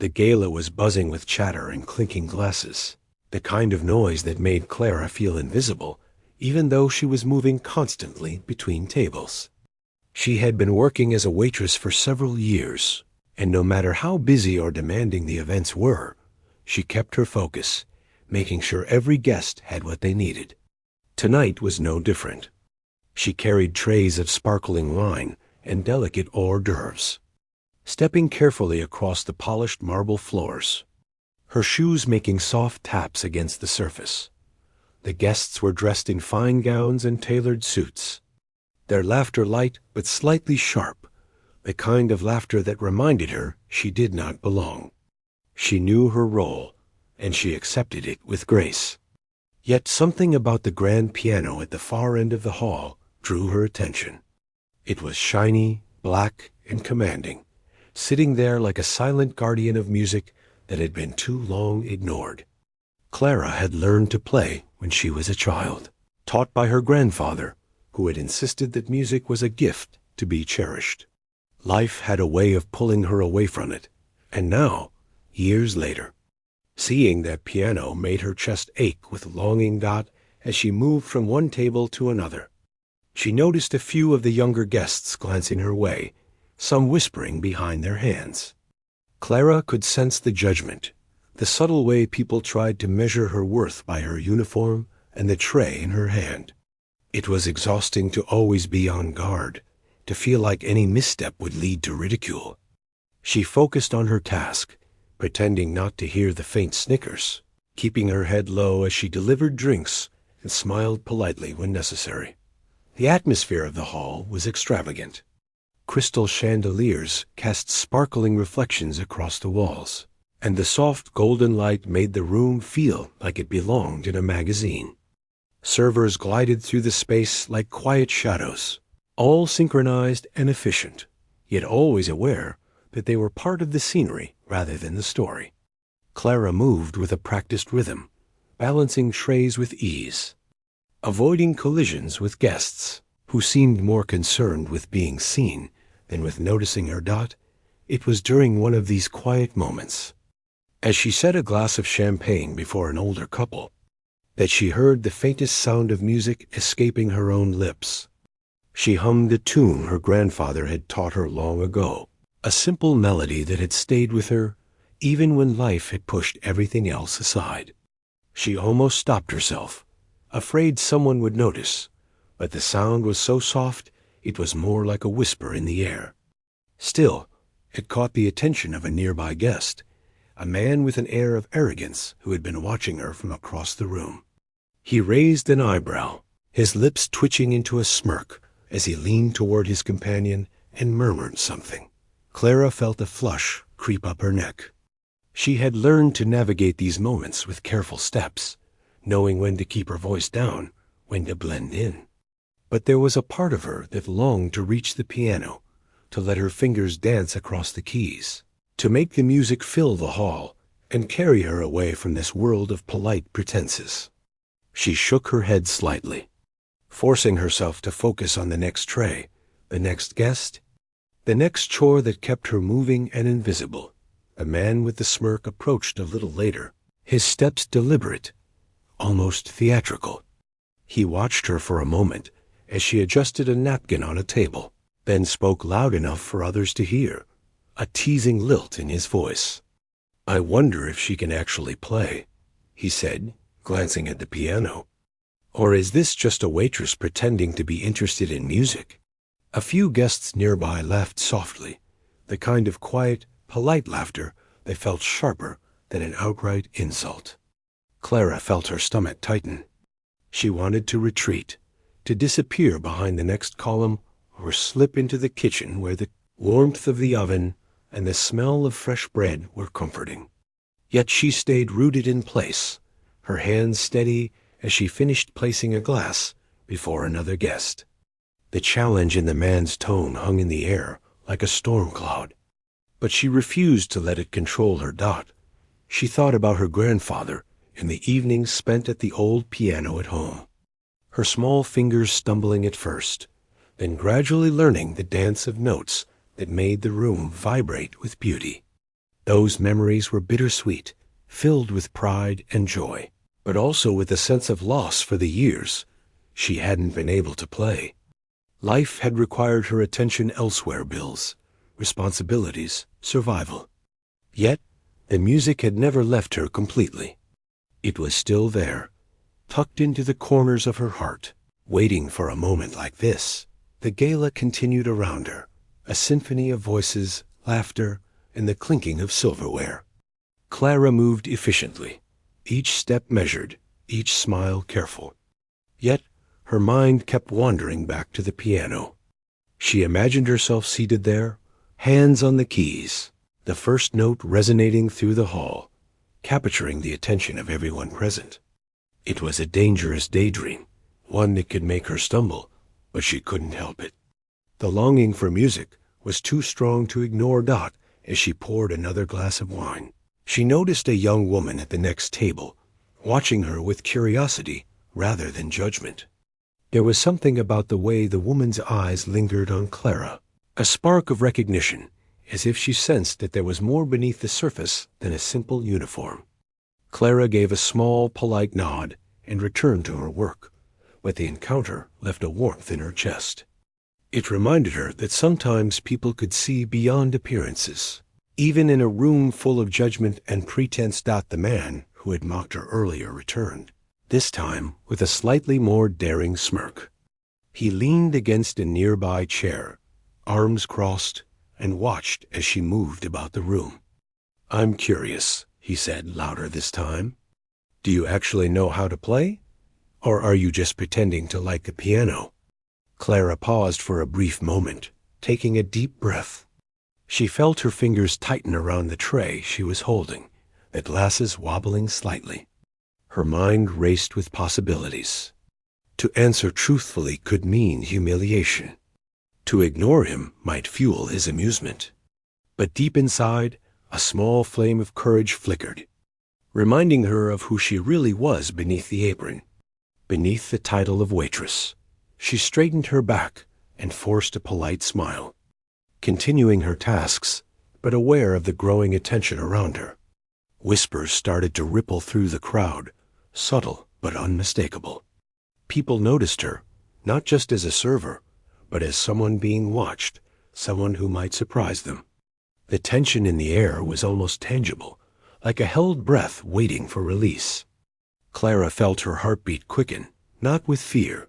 The gala was buzzing with chatter and clinking glasses, the kind of noise that made Clara feel invisible, even though she was moving constantly between tables. She had been working as a waitress for several years, and no matter how busy or demanding the events were, she kept her focus, making sure every guest had what they needed. Tonight was no different. She carried trays of sparkling wine and delicate hors d'oeuvres, stepping carefully across the polished marble floors, her shoes making soft taps against the surface. The guests were dressed in fine gowns and tailored suits, their laughter light but slightly sharp, the kind of laughter that reminded her she did not belong. She knew her role, and she accepted it with grace. Yet something about the grand piano at the far end of the hall drew her attention. It was shiny, black, and commanding, sitting there like a silent guardian of music that had been too long ignored. Clara had learned to play when she was a child, taught by her grandfather, who had insisted that music was a gift to be cherished. Life had a way of pulling her away from it, and now, years later, seeing that piano made her chest ache with longing. As she moved from one table to another, she noticed a few of the younger guests glancing her way, some whispering behind their hands. Clara could sense the judgment, the subtle way people tried to measure her worth by her uniform and the tray in her hand. It was exhausting to always be on guard, to feel like any misstep would lead to ridicule. She focused on her task, pretending not to hear the faint snickers, keeping her head low as she delivered drinks and smiled politely when necessary. The atmosphere of the hall was extravagant. Crystal chandeliers cast sparkling reflections across the walls, and the soft golden light made the room feel like it belonged in a magazine. Servers glided through the space like quiet shadows, all synchronized and efficient, yet always aware that they were part of the scenery rather than the story. Clara moved with a practiced rhythm, balancing trays with ease, avoiding collisions with guests who seemed more concerned with being seen than with noticing her. It was during one of these quiet moments, as she set a glass of champagne before an older couple, that she heard the faintest sound of music escaping her own lips. She hummed a tune her grandfather had taught her long ago, a simple melody that had stayed with her even when life had pushed everything else aside. She almost stopped herself, afraid someone would notice, but the sound was so soft it was more like a whisper in the air. Still, it caught the attention of a nearby guest, a man with an air of arrogance who had been watching her from across the room. He raised an eyebrow, his lips twitching into a smirk as he leaned toward his companion and murmured something. Clara felt a flush creep up her neck. She had learned to navigate these moments with careful steps, knowing when to keep her voice down, when to blend in. But there was a part of her that longed to reach the piano, to let her fingers dance across the keys, to make the music fill the hall and carry her away from this world of polite pretenses. She shook her head slightly, forcing herself to focus on the next tray, the next guest, the next chore that kept her moving and invisible. A man with the smirk approached a little later, his steps deliberate, almost theatrical. He watched her for a moment as she adjusted a napkin on a table, then spoke loud enough for others to hear, a teasing lilt in his voice. "I wonder if she can actually play," he said, glancing at the piano. "Or is this just a waitress pretending to be interested in music?" A few guests nearby laughed softly, the kind of quiet, polite laughter that felt sharper than an outright insult. Clara felt her stomach tighten. She wanted to retreat, to disappear behind the next column or slip into the kitchen where the warmth of the oven and the smell of fresh bread were comforting. Yet she stayed rooted in place, her hands steady as she finished placing a glass before another guest. The challenge in the man's tone hung in the air like a storm cloud, but she refused to let it control her. She thought about her grandfather and the evenings spent at the old piano at home, her small fingers stumbling at first, then gradually learning the dance of notes that made the room vibrate with beauty. Those memories were bittersweet, filled with pride and joy, but also with a sense of loss for the years she hadn't been able to play. Life had required her attention elsewhere: bills, responsibilities, survival. Yet, the music had never left her completely. It was still there, tucked into the corners of her heart, waiting for a moment like this. The gala continued around her, a symphony of voices, laughter, and the clinking of silverware. Clara moved efficiently, each step measured, each smile careful. Yet, her mind kept wandering back to the piano. She imagined herself seated there, hands on the keys, the first note resonating through the hall, capturing the attention of everyone present. It was a dangerous daydream, one that could make her stumble, but she couldn't help it. The longing for music was too strong to ignore Dot as she poured another glass of wine. She noticed a young woman at the next table, watching her with curiosity rather than judgment. There was something about the way the woman's eyes lingered on Clara, a spark of recognition, as if she sensed that there was more beneath the surface than a simple uniform. Clara gave a small, polite nod and returned to her work, but the encounter left a warmth in her chest. It reminded her that sometimes people could see beyond appearances, even in a room full of judgment and pretense. The man who had mocked her earlier returned, this time with a slightly more daring smirk. He leaned against a nearby chair, arms crossed, and watched as she moved about the room. "I'm curious," he said, louder this time. "Do you actually know how to play? Or are you just pretending to like the piano?" Clara paused for a brief moment, taking a deep breath. She felt her fingers tighten around the tray she was holding, the glasses wobbling slightly. Her mind raced with possibilities. To answer truthfully could mean humiliation. To ignore him might fuel his amusement. But deep inside, a small flame of courage flickered, reminding her of who she really was beneath the apron, beneath the title of waitress. She straightened her back and forced a polite smile, continuing her tasks, but aware of the growing attention around her. Whispers started to ripple through the crowd, subtle but unmistakable. People noticed her, not just as a server, but as someone being watched, someone who might surprise them. The tension in the air was almost tangible, like a held breath waiting for release. Clara felt her heartbeat quicken, not with fear,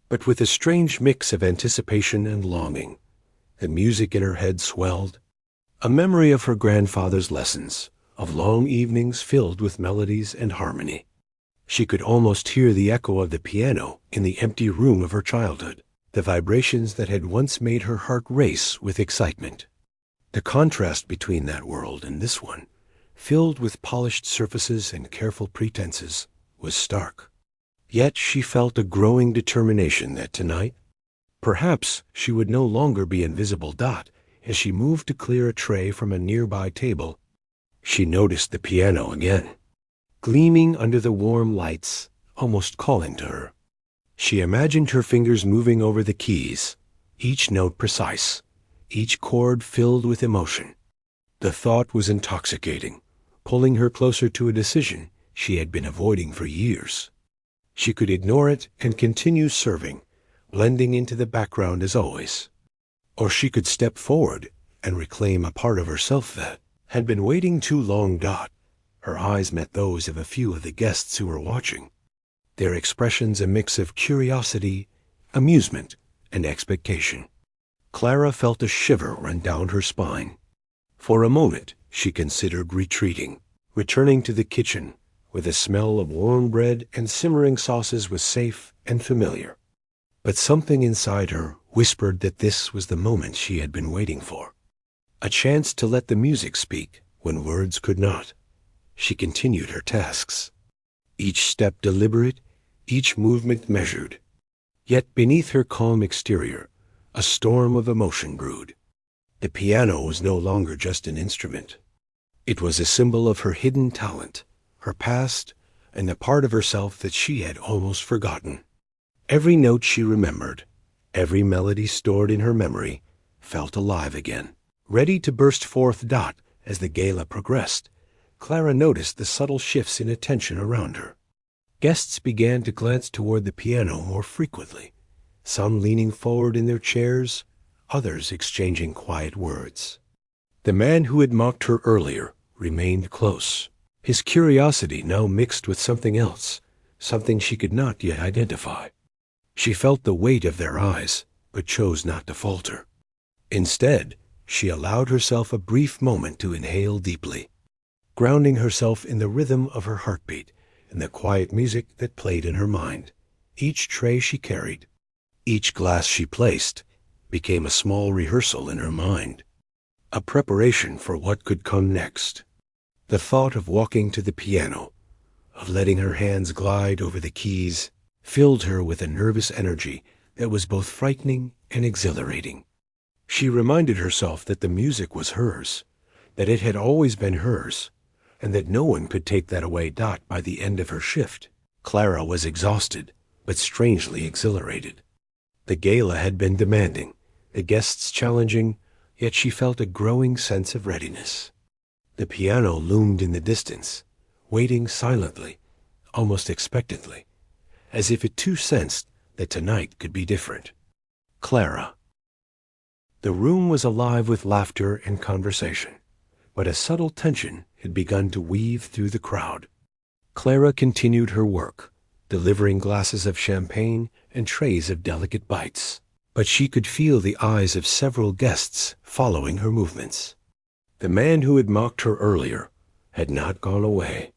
but with a strange mix of anticipation and longing. The music in her head swelled, a memory of her grandfather's lessons, of long evenings filled with melodies and harmony. She could almost hear the echo of the piano in the empty room of her childhood, the vibrations that had once made her heart race with excitement. The contrast between that world and this one, filled with polished surfaces and careful pretenses, was stark. Yet she felt a growing determination that tonight, perhaps she would no longer be invisible. As she moved to clear a tray from a nearby table, she noticed the piano again, gleaming under the warm lights, almost calling to her. She imagined her fingers moving over the keys, each note precise, each chord filled with emotion. The thought was intoxicating, pulling her closer to a decision she had been avoiding for years. She could ignore it and continue serving, blending into the background as always. Or she could step forward and reclaim a part of herself that had been waiting too long. Her eyes met those of a few of the guests who were watching, their expressions a mix of curiosity, amusement, and expectation. Clara felt a shiver run down her spine. For a moment, she considered retreating, returning to the kitchen, where the smell of warm bread and simmering sauces was safe and familiar. But something inside her whispered that this was the moment she had been waiting for, a chance to let the music speak when words could not. She continued her tasks, each step deliberate, each movement measured. Yet beneath her calm exterior, a storm of emotion brewed. The piano was no longer just an instrument. It was a symbol of her hidden talent, her past, and a part of herself that she had almost forgotten. Every note she remembered, every melody stored in her memory, felt alive again, ready to burst forth As the gala progressed, Clara noticed the subtle shifts in attention around her. Guests began to glance toward the piano more frequently, some leaning forward in their chairs, others exchanging quiet words. The man who had mocked her earlier remained close, his curiosity now mixed with something else, something she could not yet identify. She felt the weight of their eyes, but chose not to falter. Instead, she allowed herself a brief moment to inhale deeply, grounding herself in the rhythm of her heartbeat and the quiet music that played in her mind. Each tray she carried, each glass she placed, became a small rehearsal in her mind, a preparation for what could come next. The thought of walking to the piano, of letting her hands glide over the keys, filled her with a nervous energy that was both frightening and exhilarating. She reminded herself that the music was hers, that it had always been hers, and that no one could take that away. By the end of her shift, Clara was exhausted, but strangely exhilarated. The gala had been demanding, the guests challenging, yet she felt a growing sense of readiness. The piano loomed in the distance, waiting silently, almost expectantly, as if it too sensed that tonight could be different. Clara. The room was alive with laughter and conversation, but a subtle tension had begun to weave through the crowd. Clara continued her work, delivering glasses of champagne and trays of delicate bites, but she could feel the eyes of several guests following her movements. The man who had mocked her earlier had not gone away.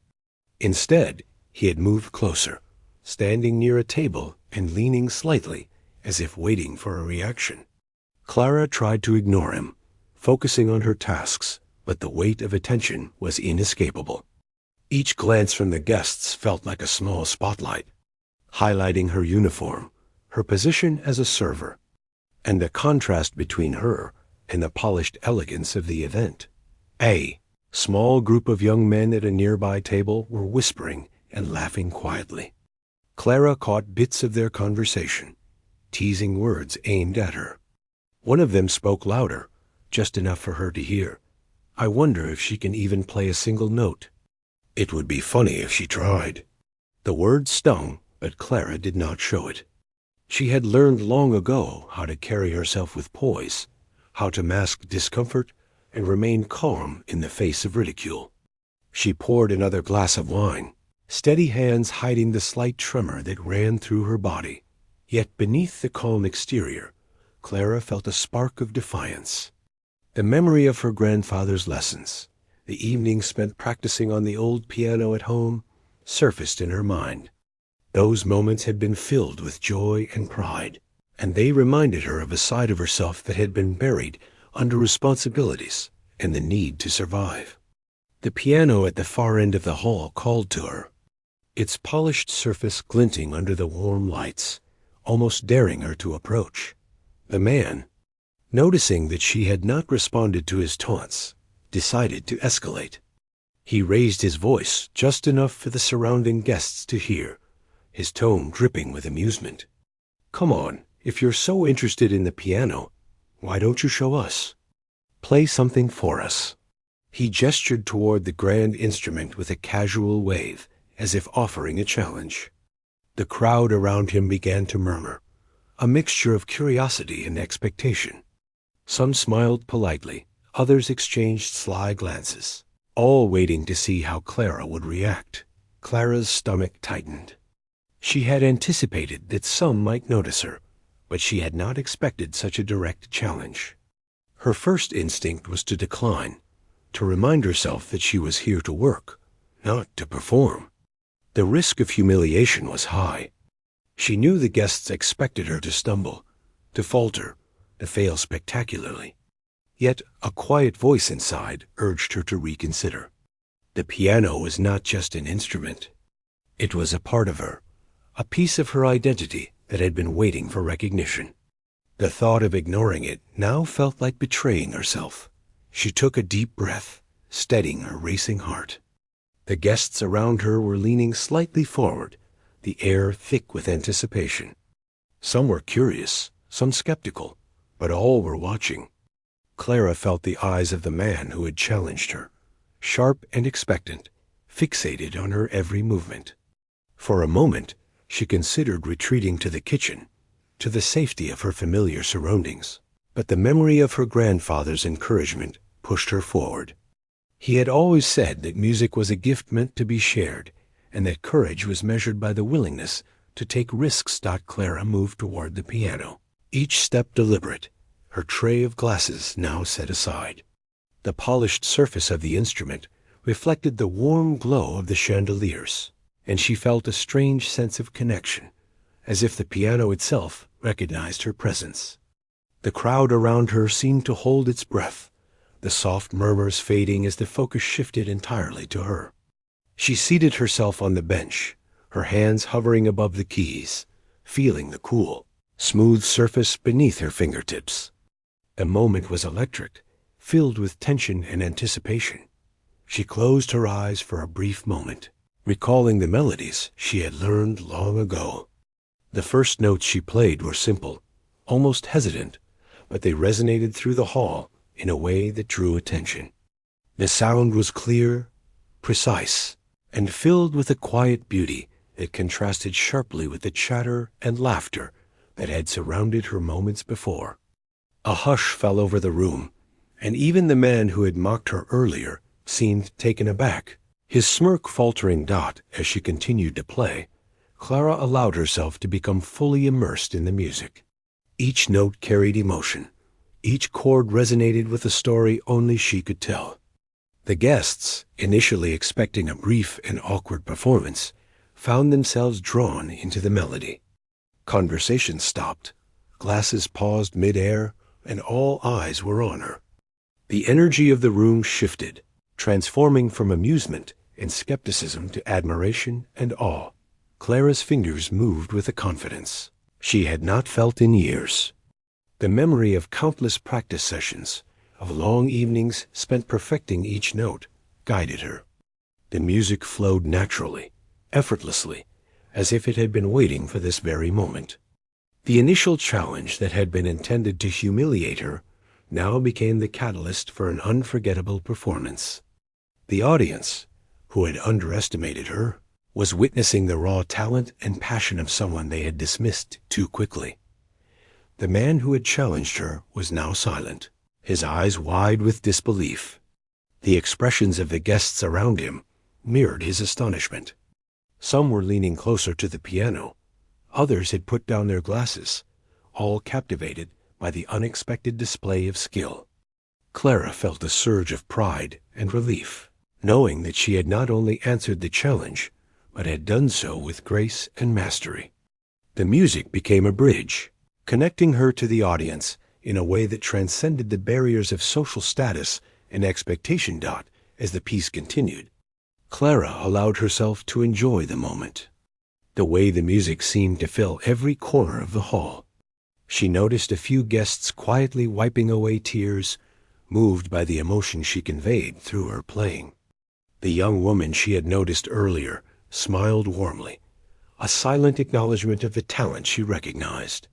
Instead, he had moved closer, standing near a table and leaning slightly, as if waiting for a reaction. Clara tried to ignore him, focusing on her tasks, but the weight of attention was inescapable. Each glance from the guests felt like a small spotlight, highlighting her uniform, her position as a server, and the contrast between her and the polished elegance of the event. A small group of young men at a nearby table were whispering and laughing quietly. Clara caught bits of their conversation, teasing words aimed at her. One of them spoke louder, just enough for her to hear. "I wonder if she can even play a single note." "It would be funny if she tried." The words stung, but Clara did not show it. She had learned long ago how to carry herself with poise, how to mask discomfort and remain calm in the face of ridicule. She poured another glass of wine, steady hands hiding the slight tremor that ran through her body. Yet beneath the calm exterior, Clara felt a spark of defiance. The memory of her grandfather's lessons, the evenings spent practicing on the old piano at home, surfaced in her mind. Those moments had been filled with joy and pride, and they reminded her of a side of herself that had been buried under responsibilities and the need to survive. The piano at the far end of the hall called to her, its polished surface glinting under the warm lights, almost daring her to approach. The man, noticing that she had not responded to his taunts, decided to escalate. He raised his voice just enough for the surrounding guests to hear, his tone dripping with amusement. "Come on, if you're so interested in the piano, why don't you show us? Play something for us." He gestured toward the grand instrument with a casual wave, as if offering a challenge. The crowd around him began to murmur, a mixture of curiosity and expectation. Some smiled politely, others exchanged sly glances, all waiting to see how Clara would react. Clara's stomach tightened. She had anticipated that some might notice her, but she had not expected such a direct challenge. Her first instinct was to decline, to remind herself that she was here to work, not to perform. The risk of humiliation was high. She knew the guests expected her to stumble, to falter, to fail spectacularly. Yet a quiet voice inside urged her to reconsider. The piano was not just an instrument. It was a part of her, a piece of her identity that had been waiting for recognition. The thought of ignoring it now felt like betraying herself. She took a deep breath, steadying her racing heart. The guests around her were leaning slightly forward, the air thick with anticipation. Some were curious, some skeptical, but all were watching. Clara felt the eyes of the man who had challenged her, sharp and expectant, fixated on her every movement. For a moment, she considered retreating to the kitchen, to the safety of her familiar surroundings. But the memory of her grandfather's encouragement pushed her forward. He had always said that music was a gift meant to be shared, and that courage was measured by the willingness to take risks. Clara moved toward the piano, each step deliberate, her tray of glasses now set aside. The polished surface of the instrument reflected the warm glow of the chandeliers, and she felt a strange sense of connection, as if the piano itself recognized her presence. The crowd around her seemed to hold its breath, the soft murmurs fading as the focus shifted entirely to her. She seated herself on the bench, her hands hovering above the keys, feeling the cool, smooth surface beneath her fingertips. The moment was electric, filled with tension and anticipation. She closed her eyes for a brief moment, recalling the melodies she had learned long ago. The first notes she played were simple, almost hesitant, but they resonated through the hall in a way that drew attention. The sound was clear, precise, and filled with a quiet beauty that contrasted sharply with the chatter and laughter that had surrounded her moments before. A hush fell over the room, and even the man who had mocked her earlier seemed taken aback, his smirk faltering. As she continued to play, Clara allowed herself to become fully immersed in the music. Each note carried emotion. Each chord resonated with a story only she could tell. The guests, initially expecting a brief and awkward performance, found themselves drawn into the melody. Conversation stopped, glasses paused mid-air, and all eyes were on her. The energy of the room shifted, transforming from amusement and skepticism to admiration and awe. Clara's fingers moved with a confidence she had not felt in years. The memory of countless practice sessions, of long evenings spent perfecting each note, guided her. The music flowed naturally, effortlessly, as if it had been waiting for this very moment. The initial challenge that had been intended to humiliate her now became the catalyst for an unforgettable performance. The audience, who had underestimated her, was witnessing the raw talent and passion of someone they had dismissed too quickly. The man who had challenged her was now silent, his eyes wide with disbelief. The expressions of the guests around him mirrored his astonishment. Some were leaning closer to the piano. Others had put down their glasses, all captivated by the unexpected display of skill. Clara felt a surge of pride and relief, knowing that she had not only answered the challenge, but had done so with grace and mastery. The music became a bridge, connecting her to the audience in a way that transcended the barriers of social status and expectation. As the piece continued, Clara allowed herself to enjoy the moment. The way the music seemed to fill every corner of the hall. She noticed a few guests quietly wiping away tears, moved by the emotion she conveyed through her playing. The young woman she had noticed earlier smiled warmly, a silent acknowledgement of the talent she recognized.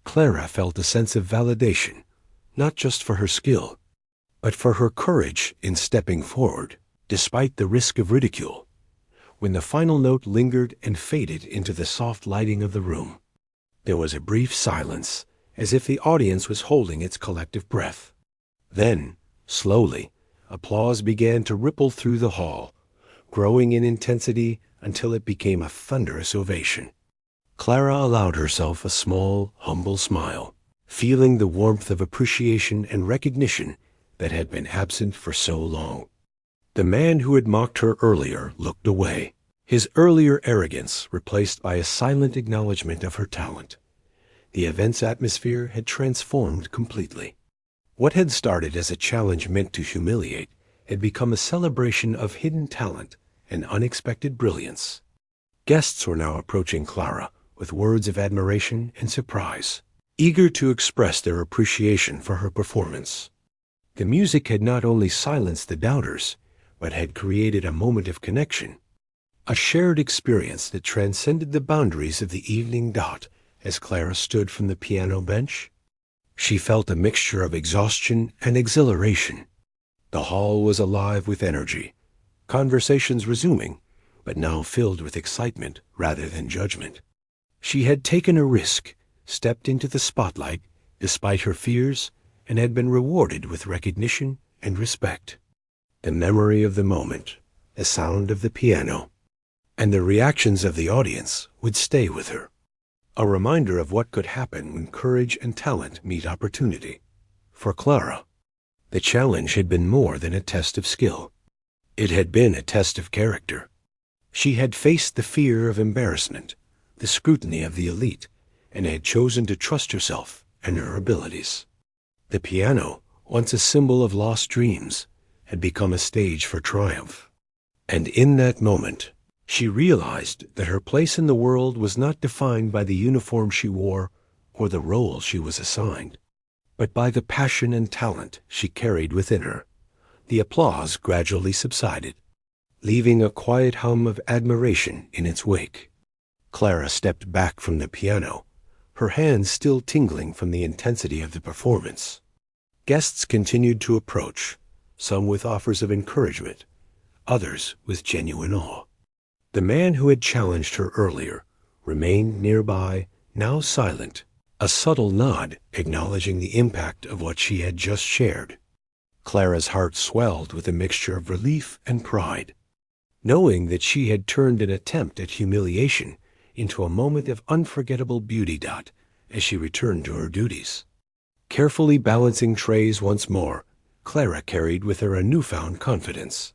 Clara felt a sense of validation, not just for her skill, but for her courage in stepping forward, despite the risk of ridicule. When the final note lingered and faded into the soft lighting of the room, there was a brief silence, as if the audience was holding its collective breath. Then, slowly, applause began to ripple through the hall, growing in intensity until it became a thunderous ovation. Clara allowed herself a small, humble smile, feeling the warmth of appreciation and recognition that had been absent for so long. The man who had mocked her earlier looked away, his earlier arrogance replaced by a silent acknowledgement of her talent. The event's atmosphere had transformed completely. What had started as a challenge meant to humiliate had become a celebration of hidden talent and unexpected brilliance. Guests were now approaching Clara with words of admiration and surprise, eager to express their appreciation for her performance. The music had not only silenced the doubters, but had created a moment of connection, a shared experience that transcended the boundaries of the evening. As Clara stood from the piano bench, She felt a mixture of exhaustion and exhilaration. The hall was alive with energy, conversations resuming, but now filled with excitement rather than judgment. She had taken a risk, stepped into the spotlight despite her fears, and had been rewarded with recognition and respect. The memory of the moment, the sound of the piano, and the reactions of the audience would stay with her. A reminder of what could happen when courage and talent meet opportunity. For Clara, the challenge had been more than a test of skill. It had been a test of character. She had faced the fear of embarrassment, the scrutiny of the elite, and had chosen to trust herself and her abilities. The piano, once a symbol of lost dreams, had become a stage for triumph. And in that moment, she realized that her place in the world was not defined by the uniform she wore or the role she was assigned, but by the passion and talent she carried within her. The applause gradually subsided, leaving a quiet hum of admiration in its wake. Clara stepped back from the piano, her hands still tingling from the intensity of the performance. Guests continued to approach, some with offers of encouragement, others with genuine awe. The man who had challenged her earlier remained nearby, now silent, a subtle nod acknowledging the impact of what she had just shared. Clara's heart swelled with a mixture of relief and pride, knowing that she had turned an attempt at humiliation into a moment of unforgettable beauty. As she returned to her duties, carefully balancing trays once more, Clara carried with her a newfound confidence.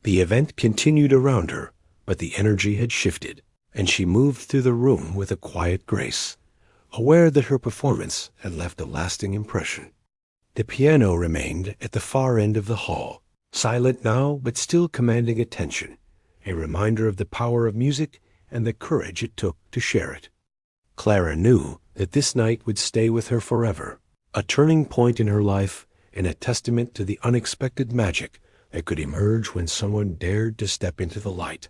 The event continued around her, but the energy had shifted, and she moved through the room with a quiet grace, aware that her performance had left a lasting impression. The piano remained at the far end of the hall, silent now but still commanding attention, a reminder of the power of music and the courage it took to share it. Clara knew that this night would stay with her forever, a turning point in her life and a testament to the unexpected magic that could emerge when someone dared to step into the light.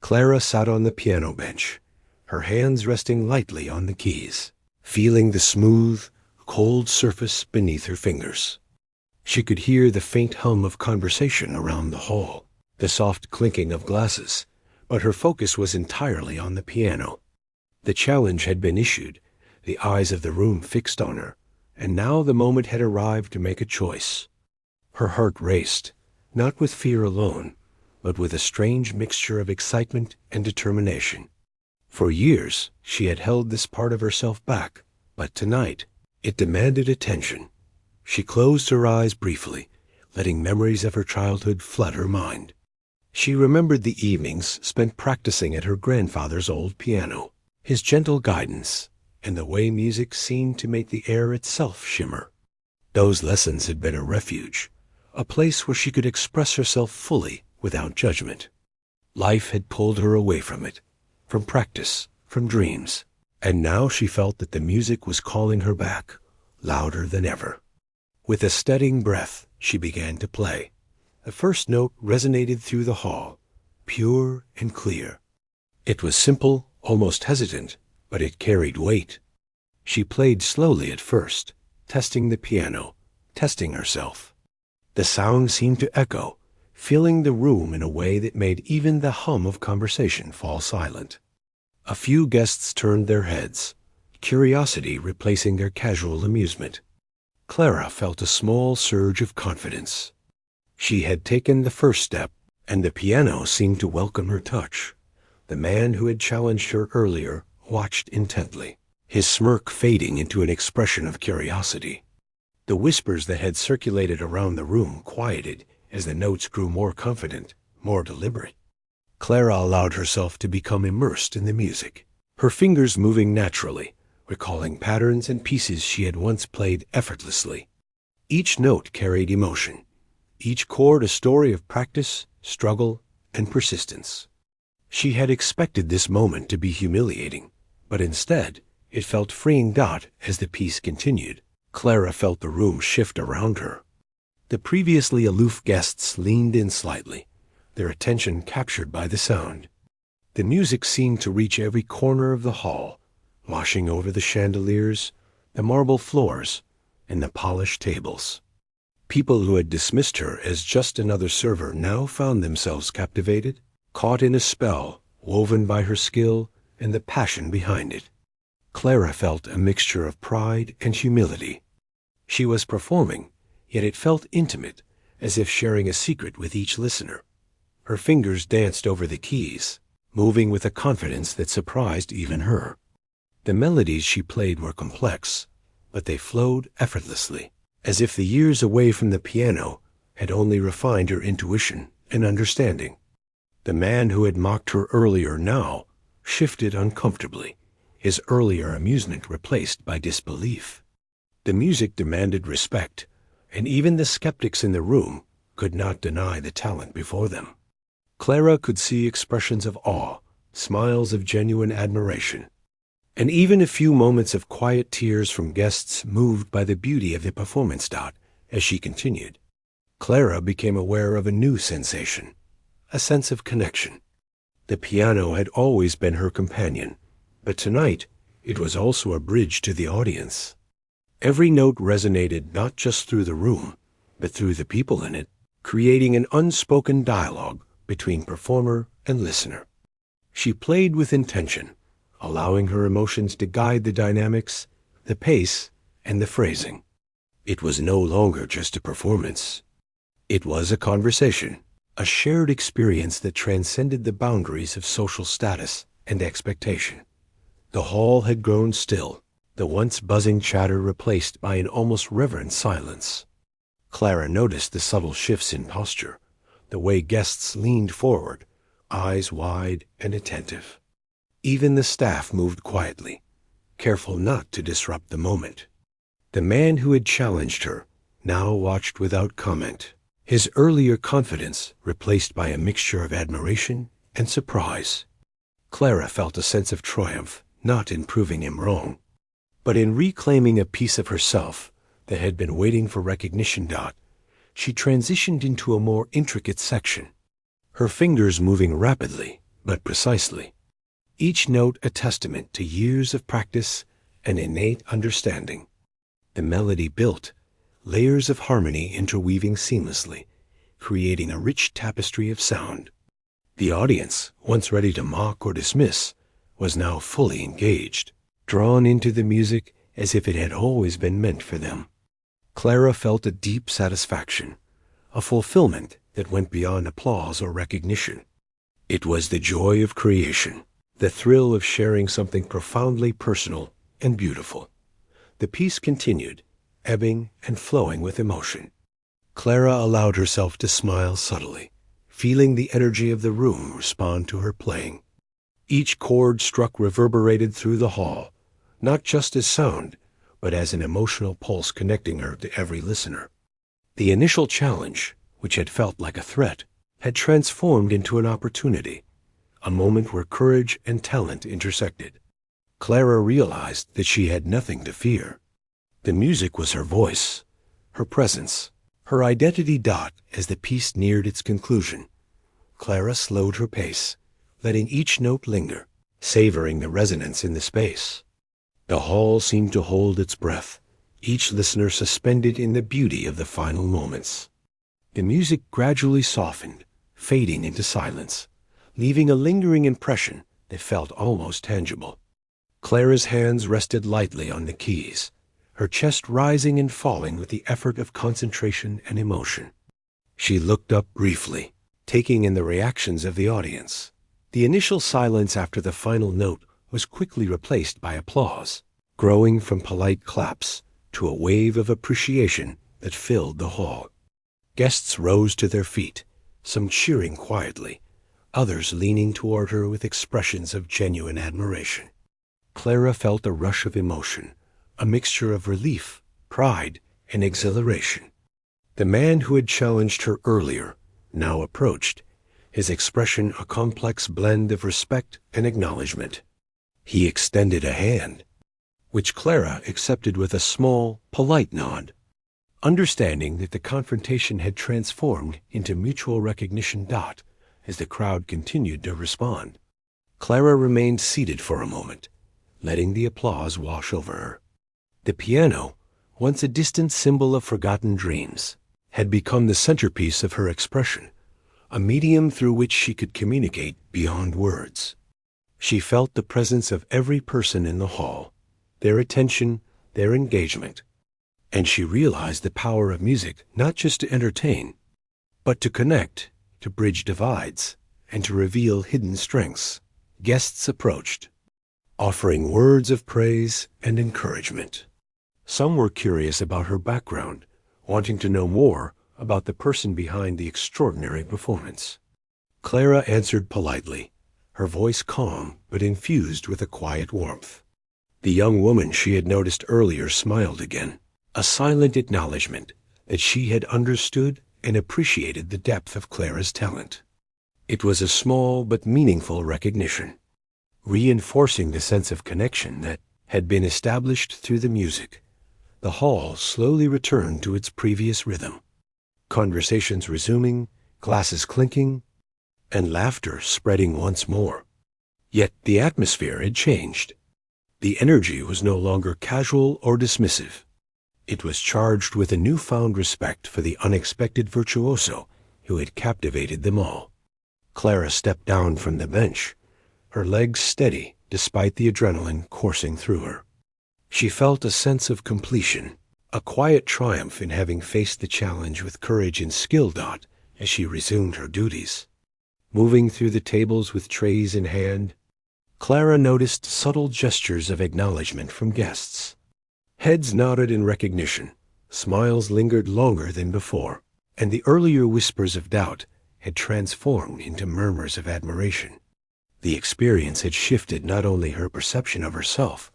Clara sat on the piano bench, her hands resting lightly on the keys, feeling the smooth, cold surface beneath her fingers. She could hear the faint hum of conversation around the hall, the soft clinking of glasses, but her focus was entirely on the piano. The challenge had been issued, the eyes of the room fixed on her, and now the moment had arrived to make a choice. Her heart raced, not with fear alone, but with a strange mixture of excitement and determination. For years she had held this part of herself back, but tonight it demanded attention. She closed her eyes briefly, letting memories of her childhood flood her mind. She remembered the evenings spent practicing at her grandfather's old piano, his gentle guidance, and the way music seemed to make the air itself shimmer. Those lessons had been a refuge, a place where she could express herself fully without judgment. Life had pulled her away from it, from practice, from dreams, and now she felt that the music was calling her back, louder than ever. With a steadying breath, she began to play. The first note resonated through the hall, pure and clear. It was simple, almost hesitant, but it carried weight. She played slowly at first, testing the piano, testing herself. The sound seemed to echo, filling the room in a way that made even the hum of conversation fall silent. A few guests turned their heads, curiosity replacing their casual amusement. Clara felt a small surge of confidence. She had taken the first step, and the piano seemed to welcome her touch. The man who had challenged her earlier watched intently, his smirk fading into an expression of curiosity. The whispers that had circulated around the room quieted as the notes grew more confident, more deliberate. Clara allowed herself to become immersed in the music, her fingers moving naturally, recalling patterns and pieces she had once played effortlessly. Each note carried emotion, each chord a story of practice, struggle, and persistence. She had expected this moment to be humiliating, but instead it felt freeing. As the piece continued, Clara felt the room shift around her. The previously aloof guests leaned in slightly, their attention captured by the sound. The music seemed to reach every corner of the hall, washing over the chandeliers, the marble floors, and the polished tables. People who had dismissed her as just another server now found themselves captivated, caught in a spell woven by her skill and the passion behind it. Clara felt a mixture of pride and humility. She was performing, yet it felt intimate, as if sharing a secret with each listener. Her fingers danced over the keys, moving with a confidence that surprised even her. The melodies she played were complex, but they flowed effortlessly, as if the years away from the piano had only refined her intuition and understanding. The man who had mocked her earlier now shifted uncomfortably, his earlier amusement replaced by disbelief. The music demanded respect, and even the skeptics in the room could not deny the talent before them. Clara could see expressions of awe, smiles of genuine admiration, and even a few moments of quiet tears from guests moved by the beauty of the performance. As she continued, Clara became aware of a new sensation, a sense of connection. The piano had always been her companion, but tonight it was also a bridge to the audience. Every note resonated not just through the room, but through the people in it, creating an unspoken dialogue between performer and listener. She played with intention, allowing her emotions to guide the dynamics, the pace, and the phrasing. It was no longer just a performance. It was a conversation, a shared experience that transcended the boundaries of social status and expectation. The hall had grown still, the once buzzing chatter replaced by an almost reverent silence. Clara noticed the subtle shifts in posture, the way guests leaned forward, eyes wide and attentive. Even the staff moved quietly, careful not to disrupt the moment. The man who had challenged her now watched without comment, his earlier confidence replaced by a mixture of admiration and surprise. Clara felt a sense of triumph, not in proving him wrong, but in reclaiming a piece of herself that had been waiting for recognition. She transitioned into a more intricate section, her fingers moving rapidly but precisely, each note a testament to years of practice and innate understanding. The melody built, layers of harmony interweaving seamlessly, creating a rich tapestry of sound. The audience, once ready to mock or dismiss, was now fully engaged, drawn into the music as if it had always been meant for them. Clara felt a deep satisfaction, a fulfillment that went beyond applause or recognition. It was the joy of creation, the thrill of sharing something profoundly personal and beautiful. The piece continued, ebbing and flowing with emotion. Clara allowed herself to smile subtly, feeling the energy of the room respond to her playing. Each chord struck reverberated through the hall, not just as sound, but as an emotional pulse connecting her to every listener. The initial challenge, which had felt like a threat, had transformed into an opportunity, a moment where courage and talent intersected. Clara realized that she had nothing to fear. The music was her voice, her presence, her identity. As the piece neared its conclusion, Clara slowed her pace, letting each note linger, savoring the resonance in the space. The hall seemed to hold its breath, each listener suspended in the beauty of the final moments. The music gradually softened, fading into silence, leaving a lingering impression that felt almost tangible. Clara's hands rested lightly on the keys, her chest rising and falling with the effort of concentration and emotion. She looked up briefly, taking in the reactions of the audience. The initial silence after the final note was quickly replaced by applause, growing from polite claps to a wave of appreciation that filled the hall. Guests rose to their feet, some cheering quietly, others leaning toward her with expressions of genuine admiration. Clara felt a rush of emotion, a mixture of relief, pride, and exhilaration. The man who had challenged her earlier now approached, his expression a complex blend of respect and acknowledgement. He extended a hand, which Clara accepted with a small, polite nod. Understanding that the confrontation had transformed into mutual recognition. As the crowd continued to respond, Clara remained seated for a moment, letting the applause wash over her. The piano, once a distant symbol of forgotten dreams, had become the centerpiece of her expression, a medium through which she could communicate beyond words. She felt the presence of every person in the hall, their attention, their engagement, and she realized the power of music not just to entertain, but to connect, to bridge divides, and to reveal hidden strengths. Guests approached, offering words of praise and encouragement. Some were curious about her background, wanting to know more about the person behind the extraordinary performance. Clara answered politely, her voice calm but infused with a quiet warmth. The young woman she had noticed earlier smiled again, a silent acknowledgement that she had understood and appreciated the depth of Clara's talent. It was a small but meaningful recognition, reinforcing the sense of connection that had been established through the music. The hall slowly returned to its previous rhythm, conversations resuming, glasses clinking, and laughter spreading once more. Yet the atmosphere had changed. The energy was no longer casual or dismissive. It was charged with a newfound respect for the unexpected virtuoso who had captivated them all. Clara stepped down from the bench, her legs steady despite the adrenaline coursing through her. She felt a sense of completion, a quiet triumph in having faced the challenge with courage and skill. As she resumed her duties, moving through the tables with trays in hand, Clara noticed subtle gestures of acknowledgement from guests. Heads nodded in recognition, smiles lingered longer than before, and the earlier whispers of doubt had transformed into murmurs of admiration. The experience had shifted not only her perception of herself,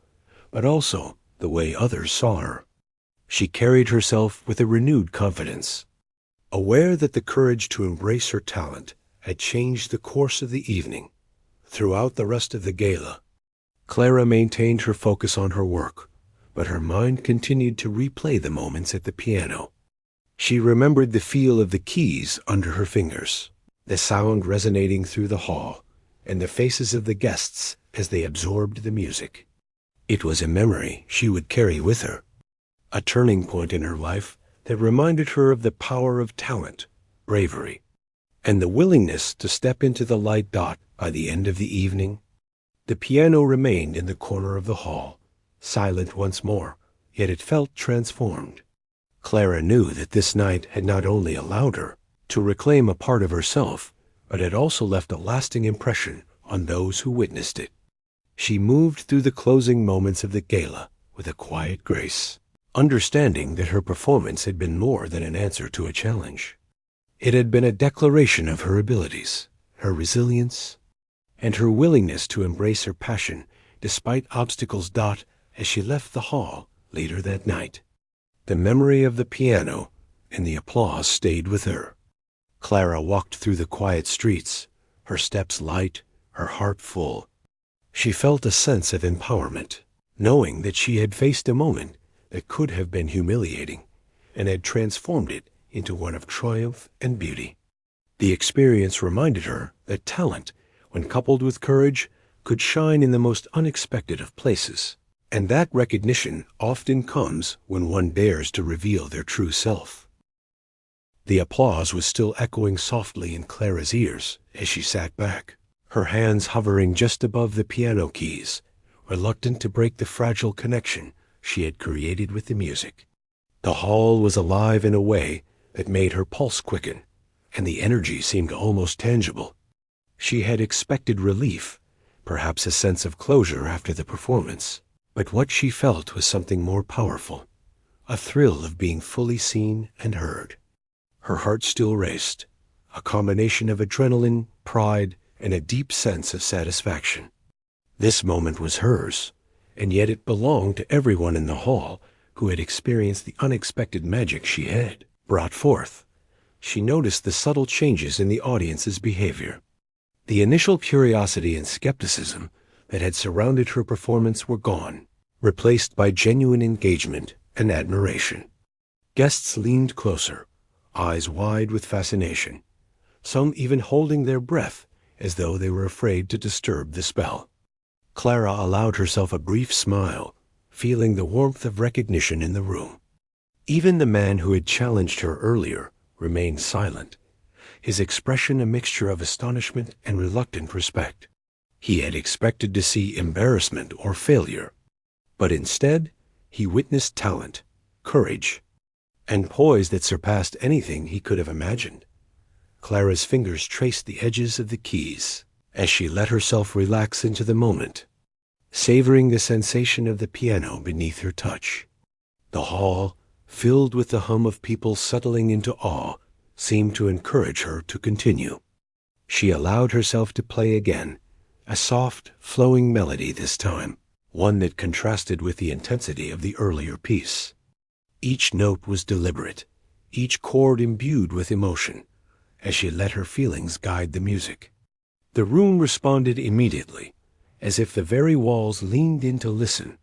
but also the way others saw her. She carried herself with a renewed confidence, aware that the courage to embrace her talent had changed the course of the evening. Throughout the rest of the gala, Clara maintained her focus on her work, but her mind continued to replay the moments at the piano. She remembered the feel of the keys under her fingers, the sound resonating through the hall, and the faces of the guests as they absorbed the music. It was a memory she would carry with her, a turning point in her life that reminded her of the power of talent, bravery, and the willingness to step into the light. By the end of the evening, the piano remained in the corner of the hall, silent once more, yet it felt transformed. Clara knew that this night had not only allowed her to reclaim a part of herself, but had also left a lasting impression on those who witnessed it. She moved through the closing moments of the gala with a quiet grace, understanding that her performance had been more than an answer to a challenge. It had been a declaration of her abilities, her resilience, and her willingness to embrace her passion despite obstacles. As she left the hall later that night, the memory of the piano and the applause stayed with her. Clara walked through the quiet streets, her steps light, her heart full. She felt a sense of empowerment, knowing that she had faced a moment that could have been humiliating and had transformed it into one of triumph and beauty. The experience reminded her that talent, when coupled with courage, could shine in the most unexpected of places, and that recognition often comes when one dares to reveal their true self. The applause was still echoing softly in Clara's ears as she sat back, her hands hovering just above the piano keys, reluctant to break the fragile connection she had created with the music. The hall was alive in a way that made her pulse quicken, and the energy seemed almost tangible. She had expected relief, perhaps a sense of closure after the performance, but what she felt was something more powerful, a thrill of being fully seen and heard. Her heart still raced, a combination of adrenaline, pride, and a deep sense of satisfaction. This moment was hers, and yet it belonged to everyone in the hall who had experienced the unexpected magic she had brought forth. She noticed the subtle changes in the audience's behavior. The initial curiosity and skepticism that had surrounded her performance were gone, replaced by genuine engagement and admiration. Guests leaned closer, eyes wide with fascination, some even holding their breath as though they were afraid to disturb the spell. Clara allowed herself a brief smile, feeling the warmth of recognition in the room. Even the man who had challenged her earlier remained silent, his expression a mixture of astonishment and reluctant respect. He had expected to see embarrassment or failure, but instead he witnessed talent, courage, and poise that surpassed anything he could have imagined. Clara's fingers traced the edges of the keys as she let herself relax into the moment, savoring the sensation of the piano beneath her touch. The hall, filled with the hum of people settling into awe, seemed to encourage her to continue. She allowed herself to play again, a soft, flowing melody this time, one that contrasted with the intensity of the earlier piece. Each note was deliberate, each chord imbued with emotion, as she let her feelings guide the music. The room responded immediately, as if the very walls leaned in to listen,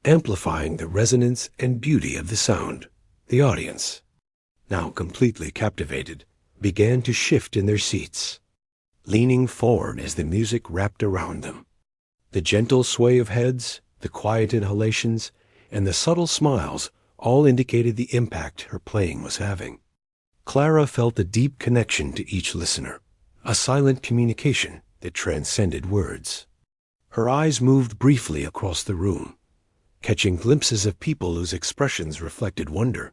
amplifying the resonance and beauty of the sound. The audience, now completely captivated, began to shift in their seats, leaning forward as the music wrapped around them. The gentle sway of heads, the quiet inhalations, and the subtle smiles all indicated the impact her playing was having. Clara felt a deep connection to each listener, a silent communication that transcended words. Her eyes moved briefly across the room, catching glimpses of people whose expressions reflected wonder,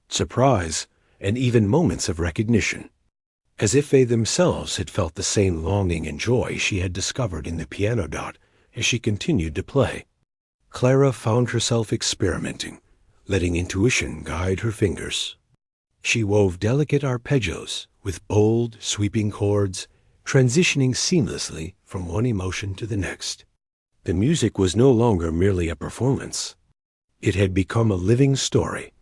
surprise, and even moments of recognition, as if they themselves had felt the same longing and joy she had discovered in the piano dot as she continued to play. Clara found herself experimenting, letting intuition guide her fingers. She wove delicate arpeggios with bold, sweeping chords, transitioning seamlessly from one emotion to the next. The music was no longer merely a performance. It had become a living story,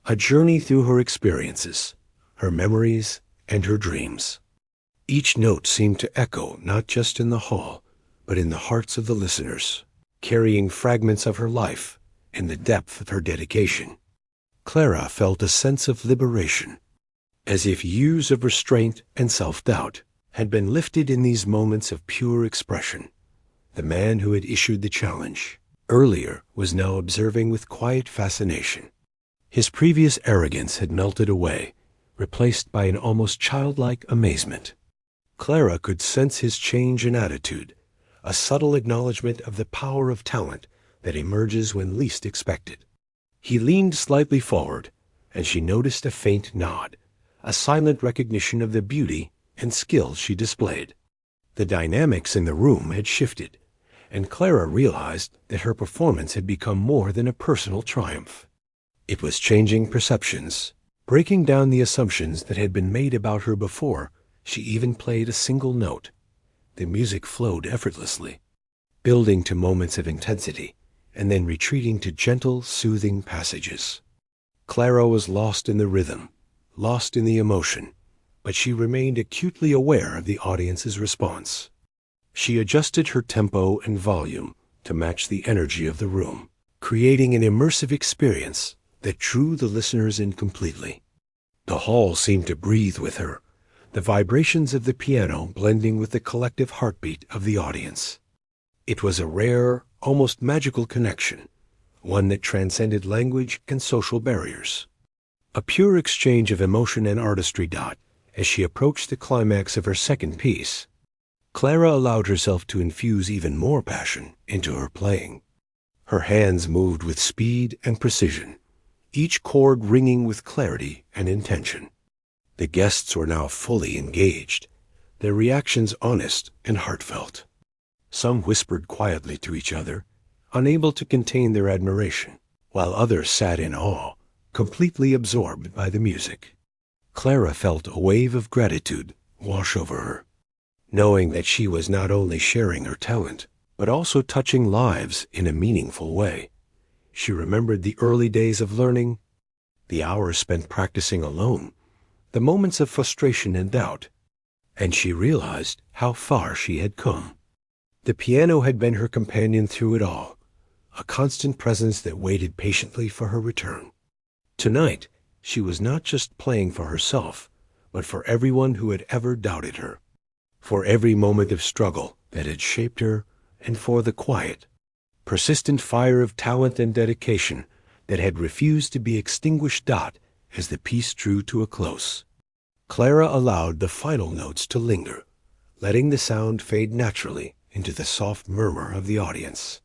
a journey through her experiences, her memories, and her dreams. Each note seemed to echo not just in the hall, but in the hearts of the listeners, carrying fragments of her life and the depth of her dedication. Clara felt a sense of liberation, as if years of restraint and self-doubt had been lifted in these moments of pure expression. The man who had issued the challenge earlier was now observing with quiet fascination. His previous arrogance had melted away, replaced by an almost childlike amazement. Clara could sense his change in attitude, a subtle acknowledgement of the power of talent that emerges when least expected. He leaned slightly forward, and she noticed a faint nod, a silent recognition of the beauty and skill she displayed. The dynamics in the room had shifted, and Clara realized that her performance had become more than a personal triumph. It was changing perceptions, breaking down the assumptions that had been made about her before she even played a single note. The music flowed effortlessly, building to moments of intensity, and then retreating to gentle, soothing passages. Clara was lost in the rhythm, lost in the emotion, but she remained acutely aware of the audience's response. She adjusted her tempo and volume to match the energy of the room, creating an immersive experience that drew the listeners in completely. The hall seemed to breathe with her, the vibrations of the piano blending with the collective heartbeat of the audience. It was a rare, almost magical connection, one that transcended language and social barriers. A pure exchange of emotion and artistry. As she approached the climax of her second piece, Clara allowed herself to infuse even more passion into her playing. Her hands moved with speed and precision, each chord ringing with clarity and intention. The guests were now fully engaged, their reactions honest and heartfelt. Some whispered quietly to each other, unable to contain their admiration, while others sat in awe, completely absorbed by the music. Clara felt a wave of gratitude wash over her, knowing that she was not only sharing her talent, but also touching lives in a meaningful way. She remembered the early days of learning, the hours spent practicing alone, the moments of frustration and doubt, and she realized how far she had come. The piano had been her companion through it all, a constant presence that waited patiently for her return. Tonight, she was not just playing for herself, but for everyone who had ever doubted her, for every moment of struggle that had shaped her, and for the quiet, persistent fire of talent and dedication that had refused to be extinguished as the piece drew to a close. Clara allowed the final notes to linger, letting the sound fade naturally into the soft murmur of the audience.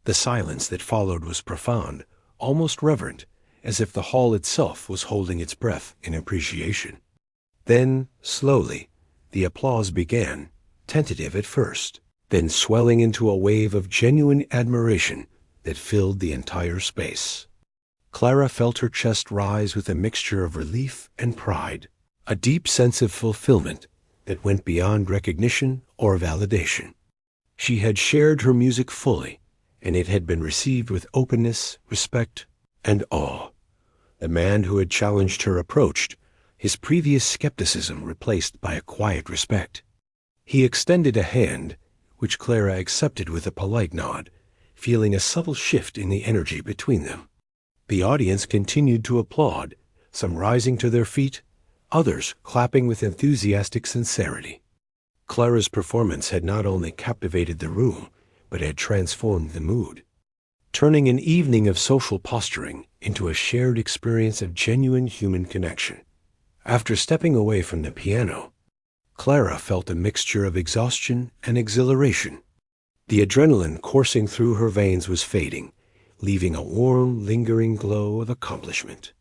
The silence that followed was profound, almost reverent, as if the hall itself was holding its breath in appreciation. Then, slowly, the applause began, tentative at first, then swelling into a wave of genuine admiration that filled the entire space. Clara felt her chest rise with a mixture of relief and pride, a deep sense of fulfillment that went beyond recognition or validation. She had shared her music fully, and it had been received with openness, respect, and awe. The man who had challenged her approached, his previous skepticism replaced by a quiet respect. He extended a hand, which Clara accepted with a polite nod, feeling a subtle shift in the energy between them. The audience continued to applaud, some rising to their feet, others clapping with enthusiastic sincerity. Clara's performance had not only captivated the room, but had transformed the mood, turning an evening of social posturing into a shared experience of genuine human connection. After stepping away from the piano, Clara felt a mixture of exhaustion and exhilaration. The adrenaline coursing through her veins was fading, leaving a warm, lingering glow of accomplishment.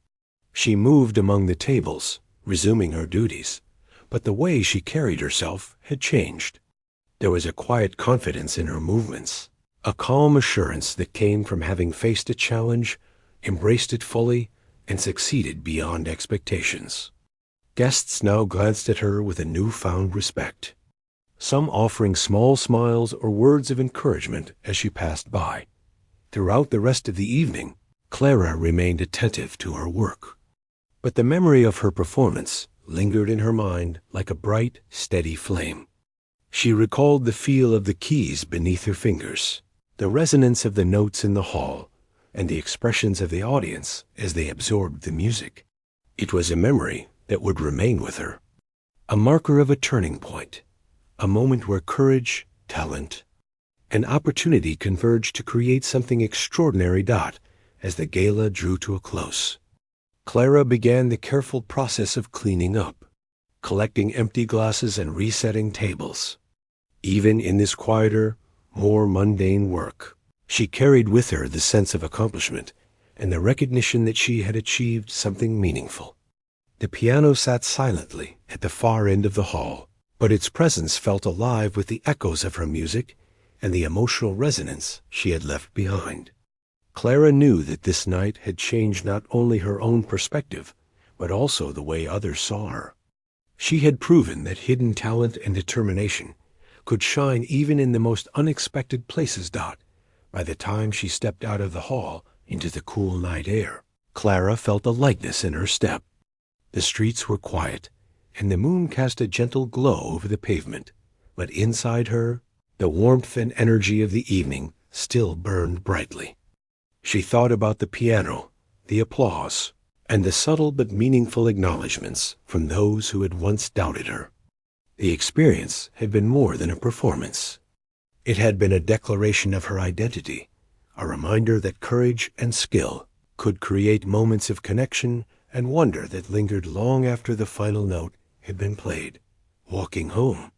She moved among the tables, resuming her duties, but the way she carried herself had changed. There was a quiet confidence in her movements, a calm assurance that came from having faced a challenge, embraced it fully, and succeeded beyond expectations. Guests now glanced at her with a newfound respect, some offering small smiles or words of encouragement as she passed by. Throughout the rest of the evening, Clara remained attentive to her work, but the memory of her performance lingered in her mind like a bright, steady flame. She recalled the feel of the keys beneath her fingers, the resonance of the notes in the hall, and the expressions of the audience as they absorbed the music. It was a memory that would remain with her, a marker of a turning point, a moment where courage, talent, and opportunity converged to create something extraordinary. As the gala drew to a close, Clara began the careful process of cleaning up, collecting empty glasses and resetting tables. Even in this quieter, more mundane work, she carried with her the sense of accomplishment and the recognition that she had achieved something meaningful. The piano sat silently at the far end of the hall, but its presence felt alive with the echoes of her music and the emotional resonance she had left behind. Clara knew that this night had changed not only her own perspective, but also the way others saw her. She had proven that hidden talent and determination could shine even in the most unexpected places. By the time she stepped out of the hall into the cool night air, Clara felt a lightness in her step. The streets were quiet, and the moon cast a gentle glow over the pavement, but inside her, the warmth and energy of the evening still burned brightly. She thought about the piano, the applause, and the subtle but meaningful acknowledgments from those who had once doubted her. The experience had been more than a performance. It had been a declaration of her identity, a reminder that courage and skill could create moments of connection and wonder that lingered long after the final note had been played. Walking home,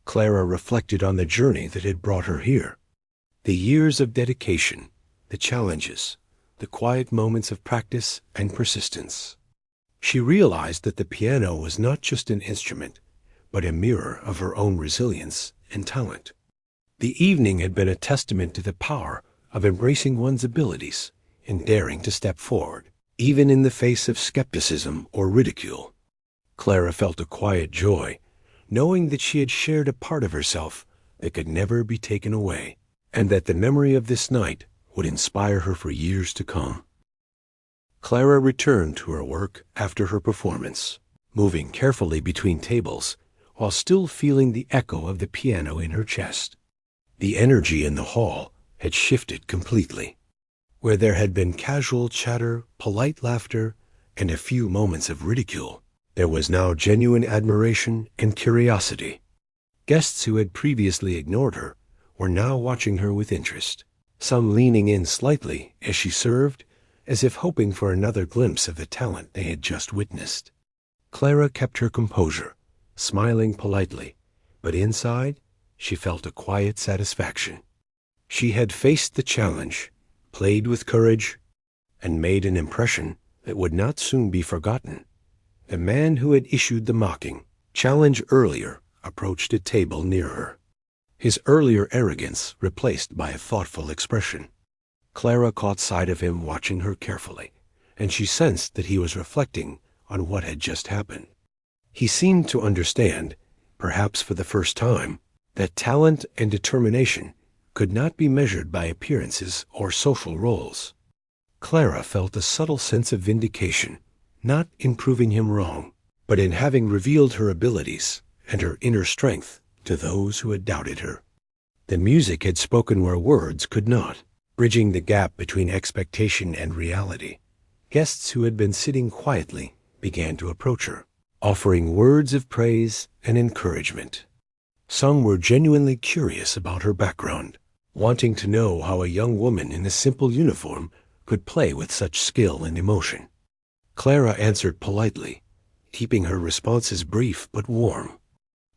Clara reflected on the journey that had brought her here. The years of dedication, the challenges, the quiet moments of practice and persistence. She realized that the piano was not just an instrument, but a mirror of her own resilience and talent. The evening had been a testament to the power of embracing one's abilities and daring to step forward, even in the face of skepticism or ridicule. Clara felt a quiet joy, knowing that she had shared a part of herself that could never be taken away, and that the memory of this night would inspire her for years to come. Clara returned to her work after her performance, moving carefully between tables while still feeling the echo of the piano in her chest. The energy in the hall had shifted completely. Where there had been casual chatter, polite laughter, and a few moments of ridicule, there was now genuine admiration and curiosity. Guests who had previously ignored her were now watching her with interest, some leaning in slightly as she served, as if hoping for another glimpse of the talent they had just witnessed. Clara kept her composure, smiling politely, but inside she felt a quiet satisfaction. She had faced the challenge, played with courage, and made an impression that would not soon be forgotten. The man who had issued the mocking challenge earlier approached a table near her, his earlier arrogance replaced by a thoughtful expression. Clara caught sight of him watching her carefully, and she sensed that he was reflecting on what had just happened. He seemed to understand, perhaps for the first time, that talent and determination could not be measured by appearances or social roles. Clara felt a subtle sense of vindication, not in proving him wrong, but in having revealed her abilities and her inner strength to those who had doubted her. The music had spoken where words could not, bridging the gap between expectation and reality. Guests who had been sitting quietly began to approach her, offering words of praise and encouragement. Some were genuinely curious about her background, wanting to know how a young woman in a simple uniform could play with such skill and emotion. Clara answered politely, keeping her responses brief but warm.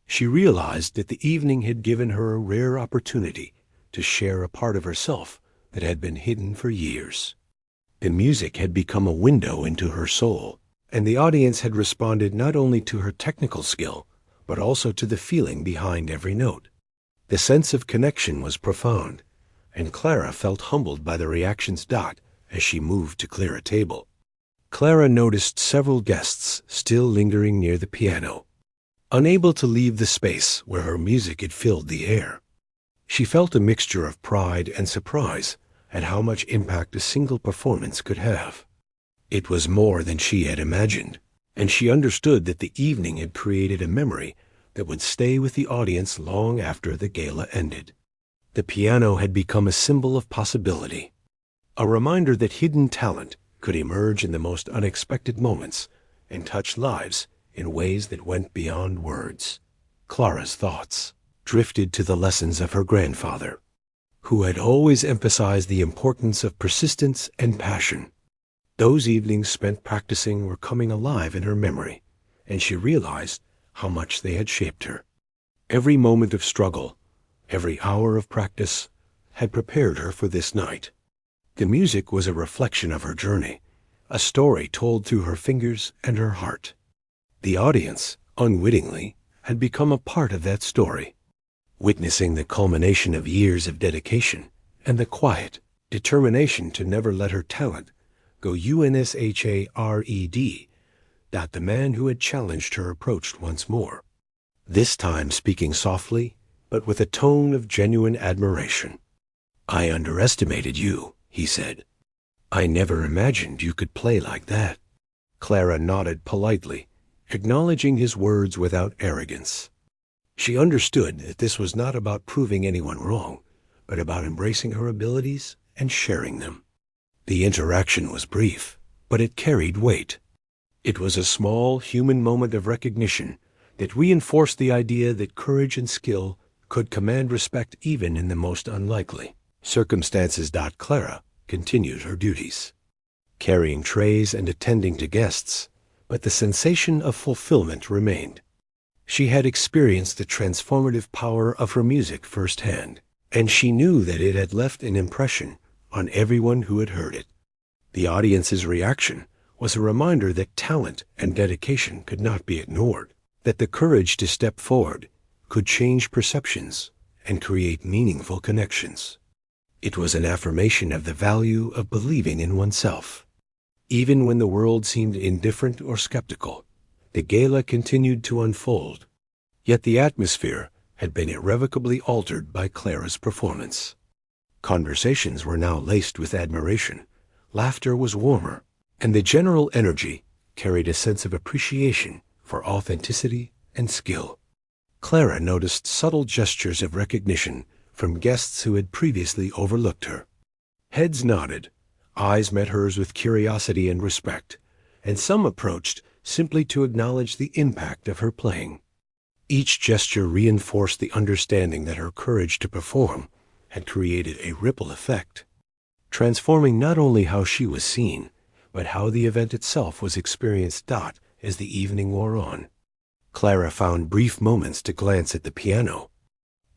She realized that the evening had given her a rare opportunity to share a part of herself that had been hidden for years. The music had become a window into her soul, and the audience had responded not only to her technical skill, but also to the feeling behind every note. The sense of connection was profound, and Clara felt humbled by the reactions as she moved to clear a table. Clara noticed several guests still lingering near the piano, unable to leave the space where her music had filled the air. She felt a mixture of pride and surprise at how much impact a single performance could have. It was more than she had imagined, and she understood that the evening had created a memory that would stay with the audience long after the gala ended. The piano had become a symbol of possibility, a reminder that hidden talent could emerge in the most unexpected moments and touch lives in ways that went beyond words. Clara's thoughts drifted to the lessons of her grandfather, who had always emphasized the importance of persistence and passion. Those evenings spent practicing were coming alive in her memory, and she realized how much they had shaped her. Every moment of struggle, every hour of practice, had prepared her for this night. The music was a reflection of her journey, a story told through her fingers and her heart. The audience, unwittingly, had become a part of that story, witnessing the culmination of years of dedication and the quiet determination to never let her talent go unshared. That the man who had challenged her approached once more, this time speaking softly, but with a tone of genuine admiration. "I underestimated you," he said. "I never imagined you could play like that." Clara nodded politely, acknowledging his words without arrogance. She understood that this was not about proving anyone wrong, but about embracing her abilities and sharing them. The interaction was brief, but it carried weight. It was a small human moment of recognition that reinforced the idea that courage and skill could command respect even in the most unlikely circumstances. Clara continued her duties, carrying trays and attending to guests, but the sensation of fulfillment remained. She had experienced the transformative power of her music firsthand, and she knew that it had left an impression on everyone who had heard it. The audience's reaction was a reminder that talent and dedication could not be ignored, that the courage to step forward could change perceptions and create meaningful connections. It was an affirmation of the value of believing in oneself. Even when the world seemed indifferent or skeptical, the gala continued to unfold. Yet the atmosphere had been irrevocably altered by Clara's performance. Conversations were now laced with admiration, laughter was warmer, and the general energy carried a sense of appreciation for authenticity and skill. Clara noticed subtle gestures of recognition from guests who had previously overlooked her. Heads nodded, eyes met hers with curiosity and respect, and some approached simply to acknowledge the impact of her playing. Each gesture reinforced the understanding that her courage to perform had created a ripple effect, transforming not only how she was seen, but how the event itself was experienced. As the evening wore on, Clara found brief moments to glance at the piano,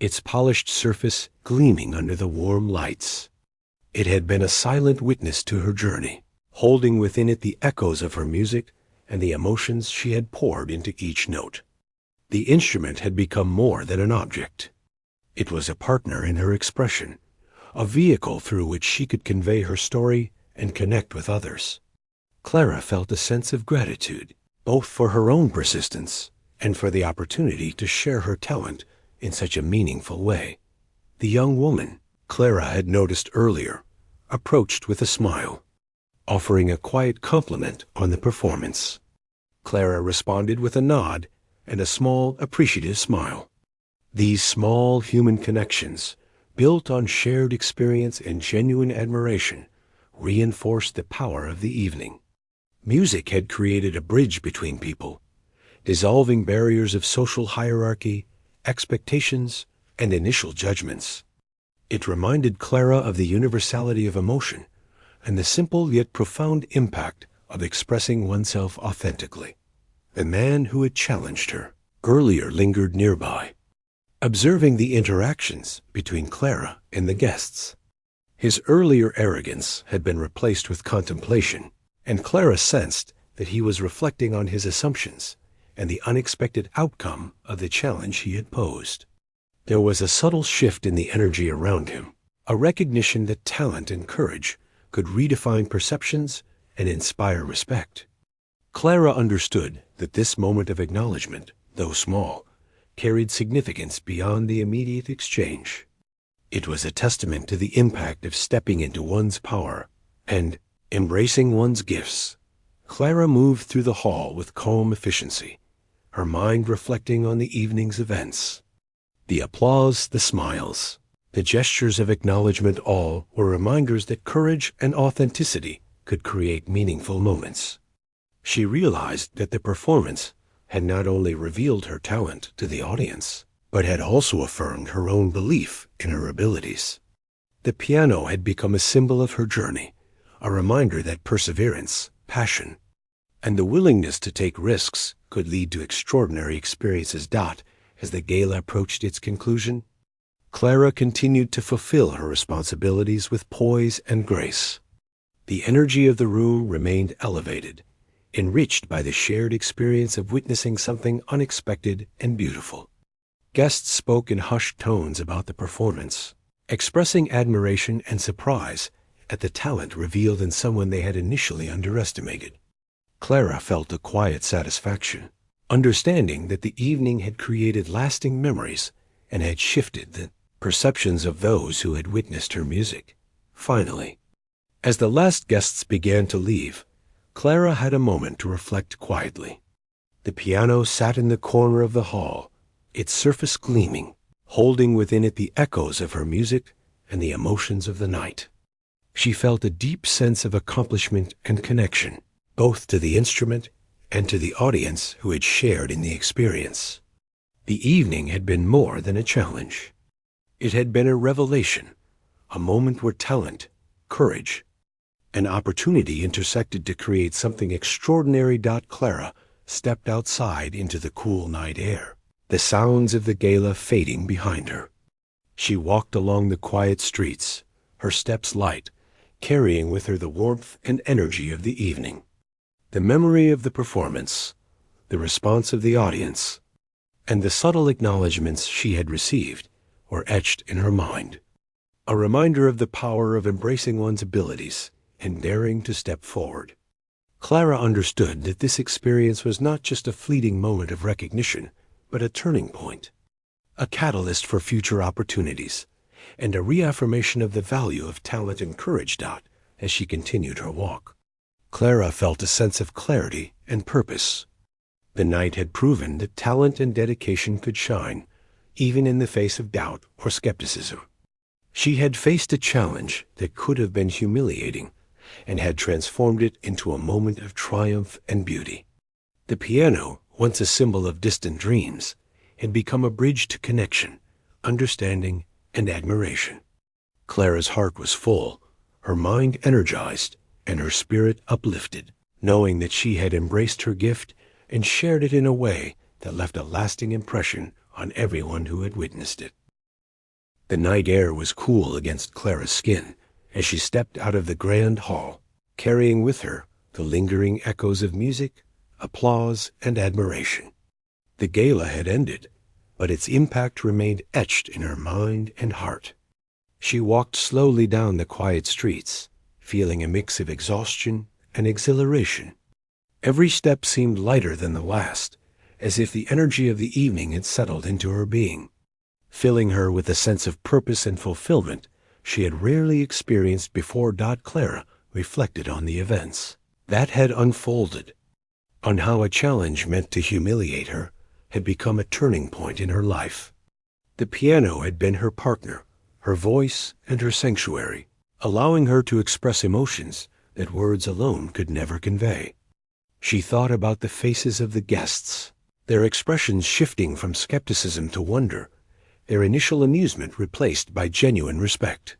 its polished surface gleaming under the warm lights. It had been a silent witness to her journey, holding within it the echoes of her music and the emotions she had poured into each note. The instrument had become more than an object. It was a partner in her expression, a vehicle through which she could convey her story and connect with others. Clara felt a sense of gratitude, both for her own persistence and for the opportunity to share her talent in such a meaningful way. The young woman Clara had noticed earlier approached with a smile, offering a quiet compliment on the performance. Clara responded with a nod and a small, appreciative smile. These small human connections, built on shared experience and genuine admiration, reinforced the power of the evening. Music had created a bridge between people, dissolving barriers of social hierarchy, expectations, and initial judgments. It reminded Clara of the universality of emotion and the simple yet profound impact of expressing oneself authentically. The man who had challenged her earlier lingered nearby, observing the interactions between Clara and the guests. His earlier arrogance had been replaced with contemplation, and Clara sensed that he was reflecting on his assumptions and the unexpected outcome of the challenge he had posed. There was a subtle shift in the energy around him, a recognition that talent and courage could redefine perceptions and inspire respect. Clara understood that this moment of acknowledgement, though small, carried significance beyond the immediate exchange. It was a testament to the impact of stepping into one's power and embracing one's gifts. Clara moved through the hall with calm efficiency, her mind reflecting on the evening's events. The applause, the smiles, the gestures of acknowledgement, all were reminders that courage and authenticity could create meaningful moments. She realized that the performance had not only revealed her talent to the audience, but had also affirmed her own belief in her abilities. The piano had become a symbol of her journey, a reminder that perseverance, passion, and the willingness to take risks could lead to extraordinary experiences. As the gala approached its conclusion, Clara continued to fulfill her responsibilities with poise and grace. The energy of the room remained elevated, enriched by the shared experience of witnessing something unexpected and beautiful. Guests spoke in hushed tones about the performance, expressing admiration and surprise at the talent revealed in someone they had initially underestimated. Clara felt a quiet satisfaction, understanding that the evening had created lasting memories and had shifted the perceptions of those who had witnessed her music. Finally, as the last guests began to leave, Clara had a moment to reflect quietly. The piano sat in the corner of the hall, its surface gleaming, holding within it the echoes of her music and the emotions of the night. She felt a deep sense of accomplishment and connection, both to the instrument and to the audience who had shared in the experience. The evening had been more than a challenge. It had been a revelation, a moment where talent, courage, and opportunity intersected to create something extraordinary. Clara stepped outside into the cool night air, the sounds of the gala fading behind her. She walked along the quiet streets, her steps light, carrying with her the warmth and energy of the evening. The memory of the performance, the response of the audience, and the subtle acknowledgments she had received were etched in her mind, a reminder of the power of embracing one's abilities and daring to step forward. Clara understood that this experience was not just a fleeting moment of recognition, but a turning point, a catalyst for future opportunities, and a reaffirmation of the value of talent and courage. As she continued her walk, Clara felt a sense of clarity and purpose. The night had proven that talent and dedication could shine, even in the face of doubt or skepticism. She had faced a challenge that could have been humiliating and had transformed it into a moment of triumph and beauty. The piano, once a symbol of distant dreams, had become a bridge to connection, understanding, and admiration. Clara's heart was full, her mind energized, and her spirit uplifted, knowing that she had embraced her gift and shared it in a way that left a lasting impression on everyone who had witnessed it. The night air was cool against Clara's skin as she stepped out of the grand hall, carrying with her the lingering echoes of music, applause, and admiration. The gala had ended, but its impact remained etched in her mind and heart. She walked slowly down the quiet streets, feeling a mix of exhaustion and exhilaration. Every step seemed lighter than the last, as if the energy of the evening had settled into her being, filling her with a sense of purpose and fulfillment she had rarely experienced before. Clara reflected on the events that had unfolded, on how a challenge meant to humiliate her had become a turning point in her life. The piano had been her partner, her voice, and her sanctuary, allowing her to express emotions that words alone could never convey. She thought about the faces of the guests, their expressions shifting from skepticism to wonder, their initial amusement replaced by genuine respect.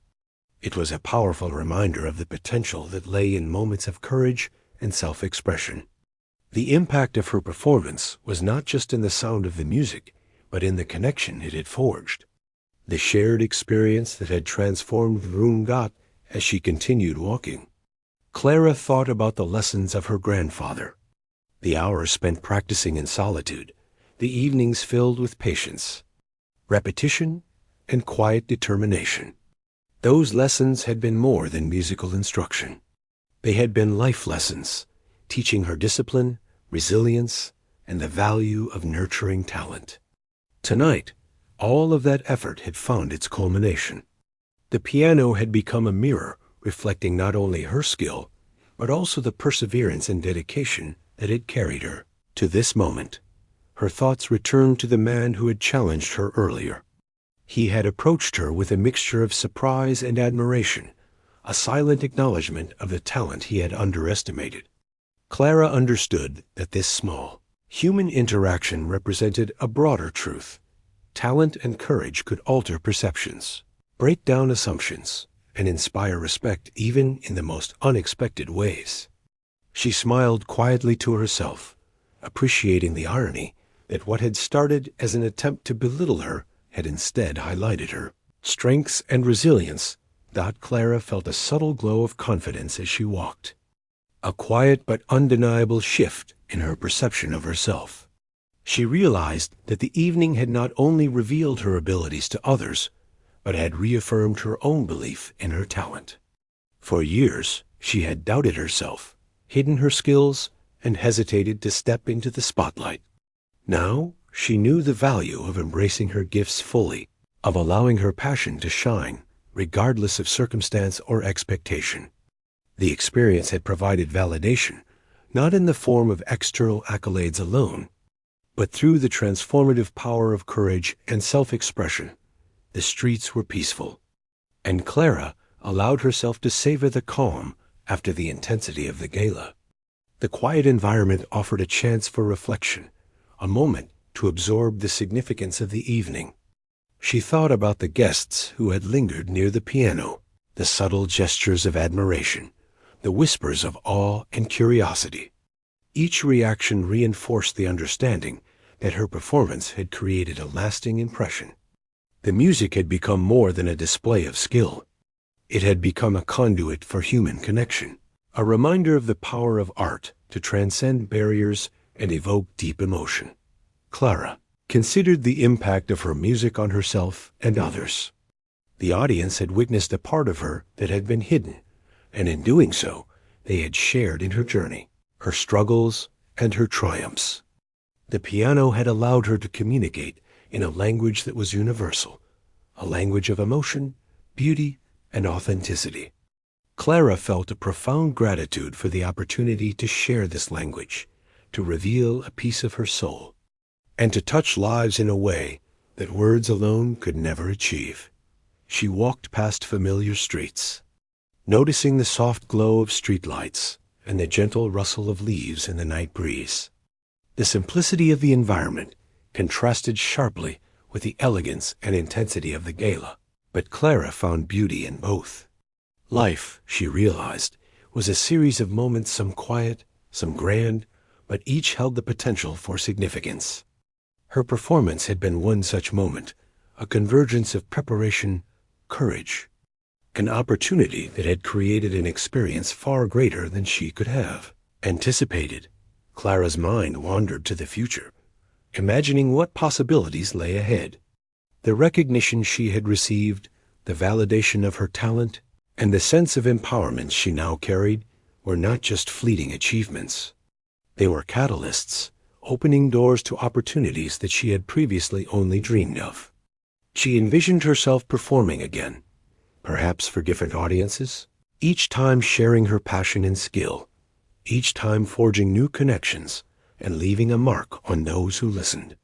It was a powerful reminder of the potential that lay in moments of courage and self-expression. The impact of her performance was not just in the sound of the music, but in the connection it had forged. The shared experience that had transformed the room. As she continued walking, Clara thought about the lessons of her grandfather. The hours spent practicing in solitude, the evenings filled with patience, repetition, and quiet determination. Those lessons had been more than musical instruction. They had been life lessons, teaching her discipline, resilience, and the value of nurturing talent. Tonight, all of that effort had found its culmination. The piano had become a mirror reflecting not only her skill, but also the perseverance and dedication that had carried her to this moment. Her thoughts returned to the man who had challenged her earlier. He had approached her with a mixture of surprise and admiration, a silent acknowledgement of the talent he had underestimated. Clara understood that this small, human interaction represented a broader truth. Talent and courage could alter perceptions, break down assumptions, and inspire respect even in the most unexpected ways. She smiled quietly to herself, appreciating the irony that what had started as an attempt to belittle her had instead highlighted her strengths and resilience. Clara felt a subtle glow of confidence as she walked, a quiet but undeniable shift in her perception of herself. She realized that the evening had not only revealed her abilities to others, but had reaffirmed her own belief in her talent. For years, she had doubted herself, hidden her skills, and hesitated to step into the spotlight. Now, she knew the value of embracing her gifts fully, of allowing her passion to shine, regardless of circumstance or expectation. The experience had provided validation, not in the form of external accolades alone, but through the transformative power of courage and self-expression. The streets were peaceful, and Clara allowed herself to savor the calm after the intensity of the gala. The quiet environment offered a chance for reflection, a moment to absorb the significance of the evening. She thought about the guests who had lingered near the piano, the subtle gestures of admiration, the whispers of awe and curiosity. Each reaction reinforced the understanding that her performance had created a lasting impression. The music had become more than a display of skill. It had become a conduit for human connection, a reminder of the power of art to transcend barriers and evoke deep emotion. Clara considered the impact of her music on herself and others. The audience had witnessed a part of her that had been hidden, and in doing so, they had shared in her journey, her struggles, and her triumphs. The piano had allowed her to communicate in a language that was universal, a language of emotion, beauty, and authenticity. Clara felt a profound gratitude for the opportunity to share this language, to reveal a piece of her soul, and to touch lives in a way that words alone could never achieve. She walked past familiar streets, noticing the soft glow of streetlights and the gentle rustle of leaves in the night breeze. The simplicity of the environment contrasted sharply with the elegance and intensity of the gala. But Clara found beauty in both. Life, she realized, was a series of moments, some quiet, some grand, but each held the potential for significance. Her performance had been one such moment, a convergence of preparation, courage, an opportunity that had created an experience far greater than she could have anticipated. Clara's mind wandered to the future, imagining what possibilities lay ahead. The recognition she had received, the validation of her talent, and the sense of empowerment she now carried were not just fleeting achievements. They were catalysts, opening doors to opportunities that she had previously only dreamed of. She envisioned herself performing again, perhaps for different audiences, each time sharing her passion and skill, each time forging new connections and leaving a mark on those who listened.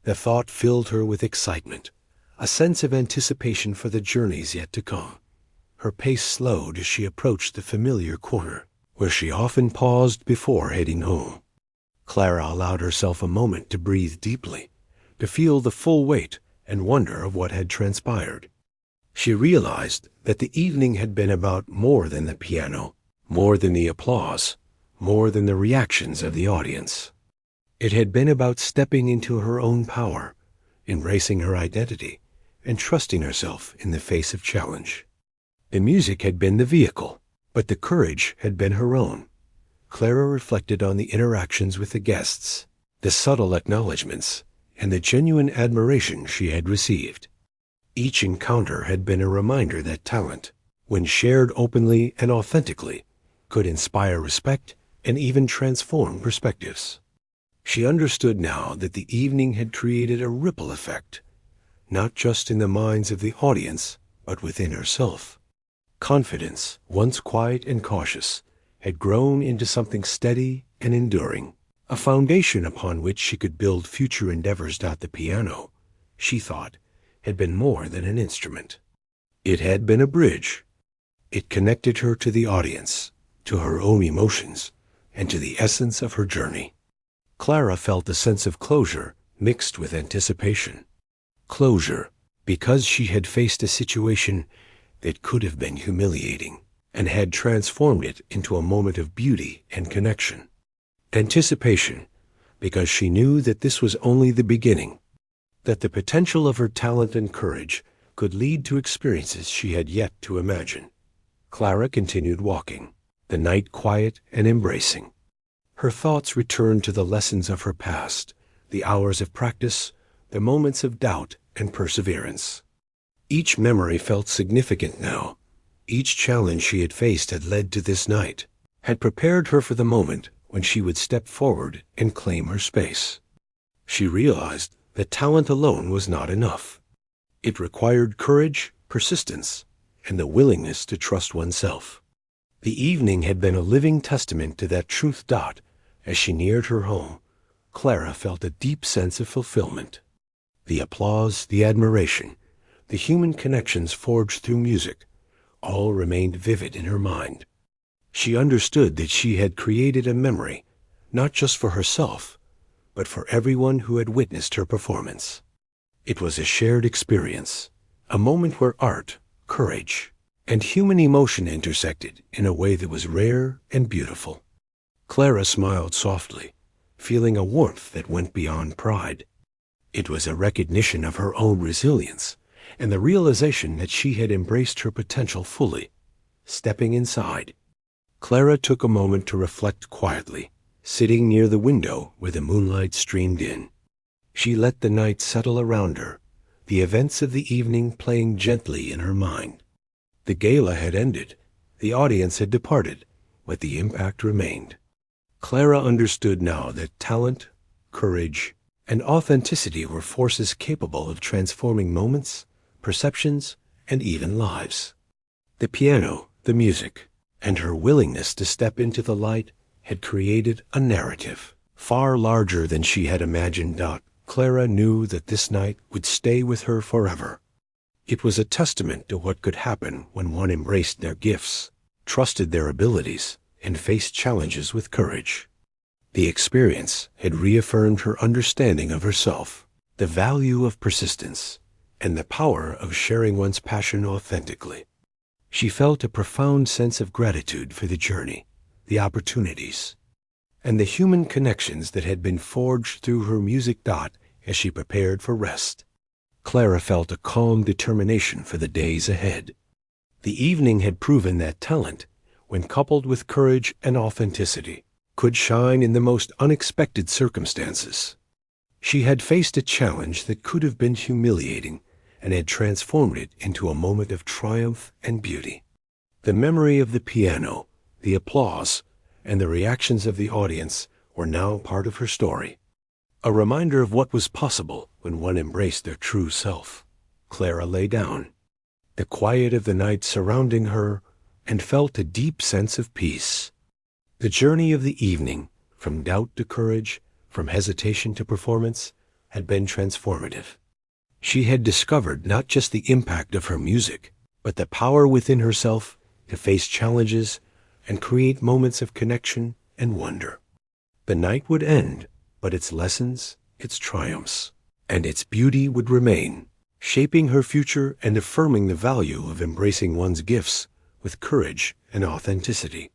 The thought filled her with excitement, a sense of anticipation for the journeys yet to come. Her pace slowed as she approached the familiar corner, where she often paused before heading home. Clara allowed herself a moment to breathe deeply, to feel the full weight and wonder of what had transpired. She realized that the evening had been about more than the piano, more than the applause, more than the reactions of the audience. It had been about stepping into her own power, embracing her identity, and trusting herself in the face of challenge. The music had been the vehicle, but the courage had been her own. Clara reflected on the interactions with the guests, the subtle acknowledgments, and the genuine admiration she had received. Each encounter had been a reminder that talent, when shared openly and authentically, could inspire respect and even transform perspectives. She understood now that the evening had created a ripple effect, not just in the minds of the audience, but within herself. Confidence, once quiet and cautious, had grown into something steady and enduring, a foundation upon which she could build future endeavors. The piano, she thought, had been more than an instrument. It had been a bridge. It connected her to the audience, to her own emotions, and to the essence of her journey. Clara felt a sense of closure mixed with anticipation. Closure, because she had faced a situation that could have been humiliating and had transformed it into a moment of beauty and connection. Anticipation, because she knew that this was only the beginning, that the potential of her talent and courage could lead to experiences she had yet to imagine. Clara continued walking, the night quiet and embracing. Her thoughts returned to the lessons of her past, the hours of practice, the moments of doubt and perseverance. Each memory felt significant now. Each challenge she had faced had led to this night, had prepared her for the moment when she would step forward and claim her space. She realized that talent alone was not enough. It required courage, persistence, and the willingness to trust oneself. The evening had been a living testament to that truth. As she neared her home, Clara felt a deep sense of fulfillment. The applause, the admiration, the human connections forged through music, all remained vivid in her mind. She understood that she had created a memory, not just for herself, but for everyone who had witnessed her performance. It was a shared experience, a moment where art, courage, and human emotion intersected in a way that was rare and beautiful. Clara smiled softly, feeling a warmth that went beyond pride. It was a recognition of her own resilience and the realization that she had embraced her potential fully. Stepping inside, Clara took a moment to reflect quietly, sitting near the window where the moonlight streamed in. She let the night settle around her, the events of the evening playing gently in her mind. The gala had ended, the audience had departed, but the impact remained. Clara understood now that talent, courage, and authenticity were forces capable of transforming moments, perceptions, and even lives. The piano, the music, and her willingness to step into the light had created a narrative far larger than she had imagined. Clara knew that this night would stay with her forever. It was a testament to what could happen when one embraced their gifts, trusted their abilities, and faced challenges with courage. The experience had reaffirmed her understanding of herself, the value of persistence, and the power of sharing one's passion authentically. She felt a profound sense of gratitude for the journey, the opportunities, and the human connections that had been forged through her music. As she prepared for rest, Clara felt a calm determination for the days ahead. The evening had proven that talent, when coupled with courage and authenticity, could shine in the most unexpected circumstances. She had faced a challenge that could have been humiliating and had transformed it into a moment of triumph and beauty. The memory of the piano, the applause, and the reactions of the audience were now part of her story. A reminder of what was possible when one embraced their true self. Clara lay down, the quiet of the night surrounding her, and felt a deep sense of peace. The journey of the evening, from doubt to courage, from hesitation to performance, had been transformative. She had discovered not just the impact of her music, but the power within herself to face challenges and create moments of connection and wonder. The night would end, but its lessons, its triumphs, and its beauty would remain, shaping her future and affirming the value of embracing one's gifts with courage and authenticity.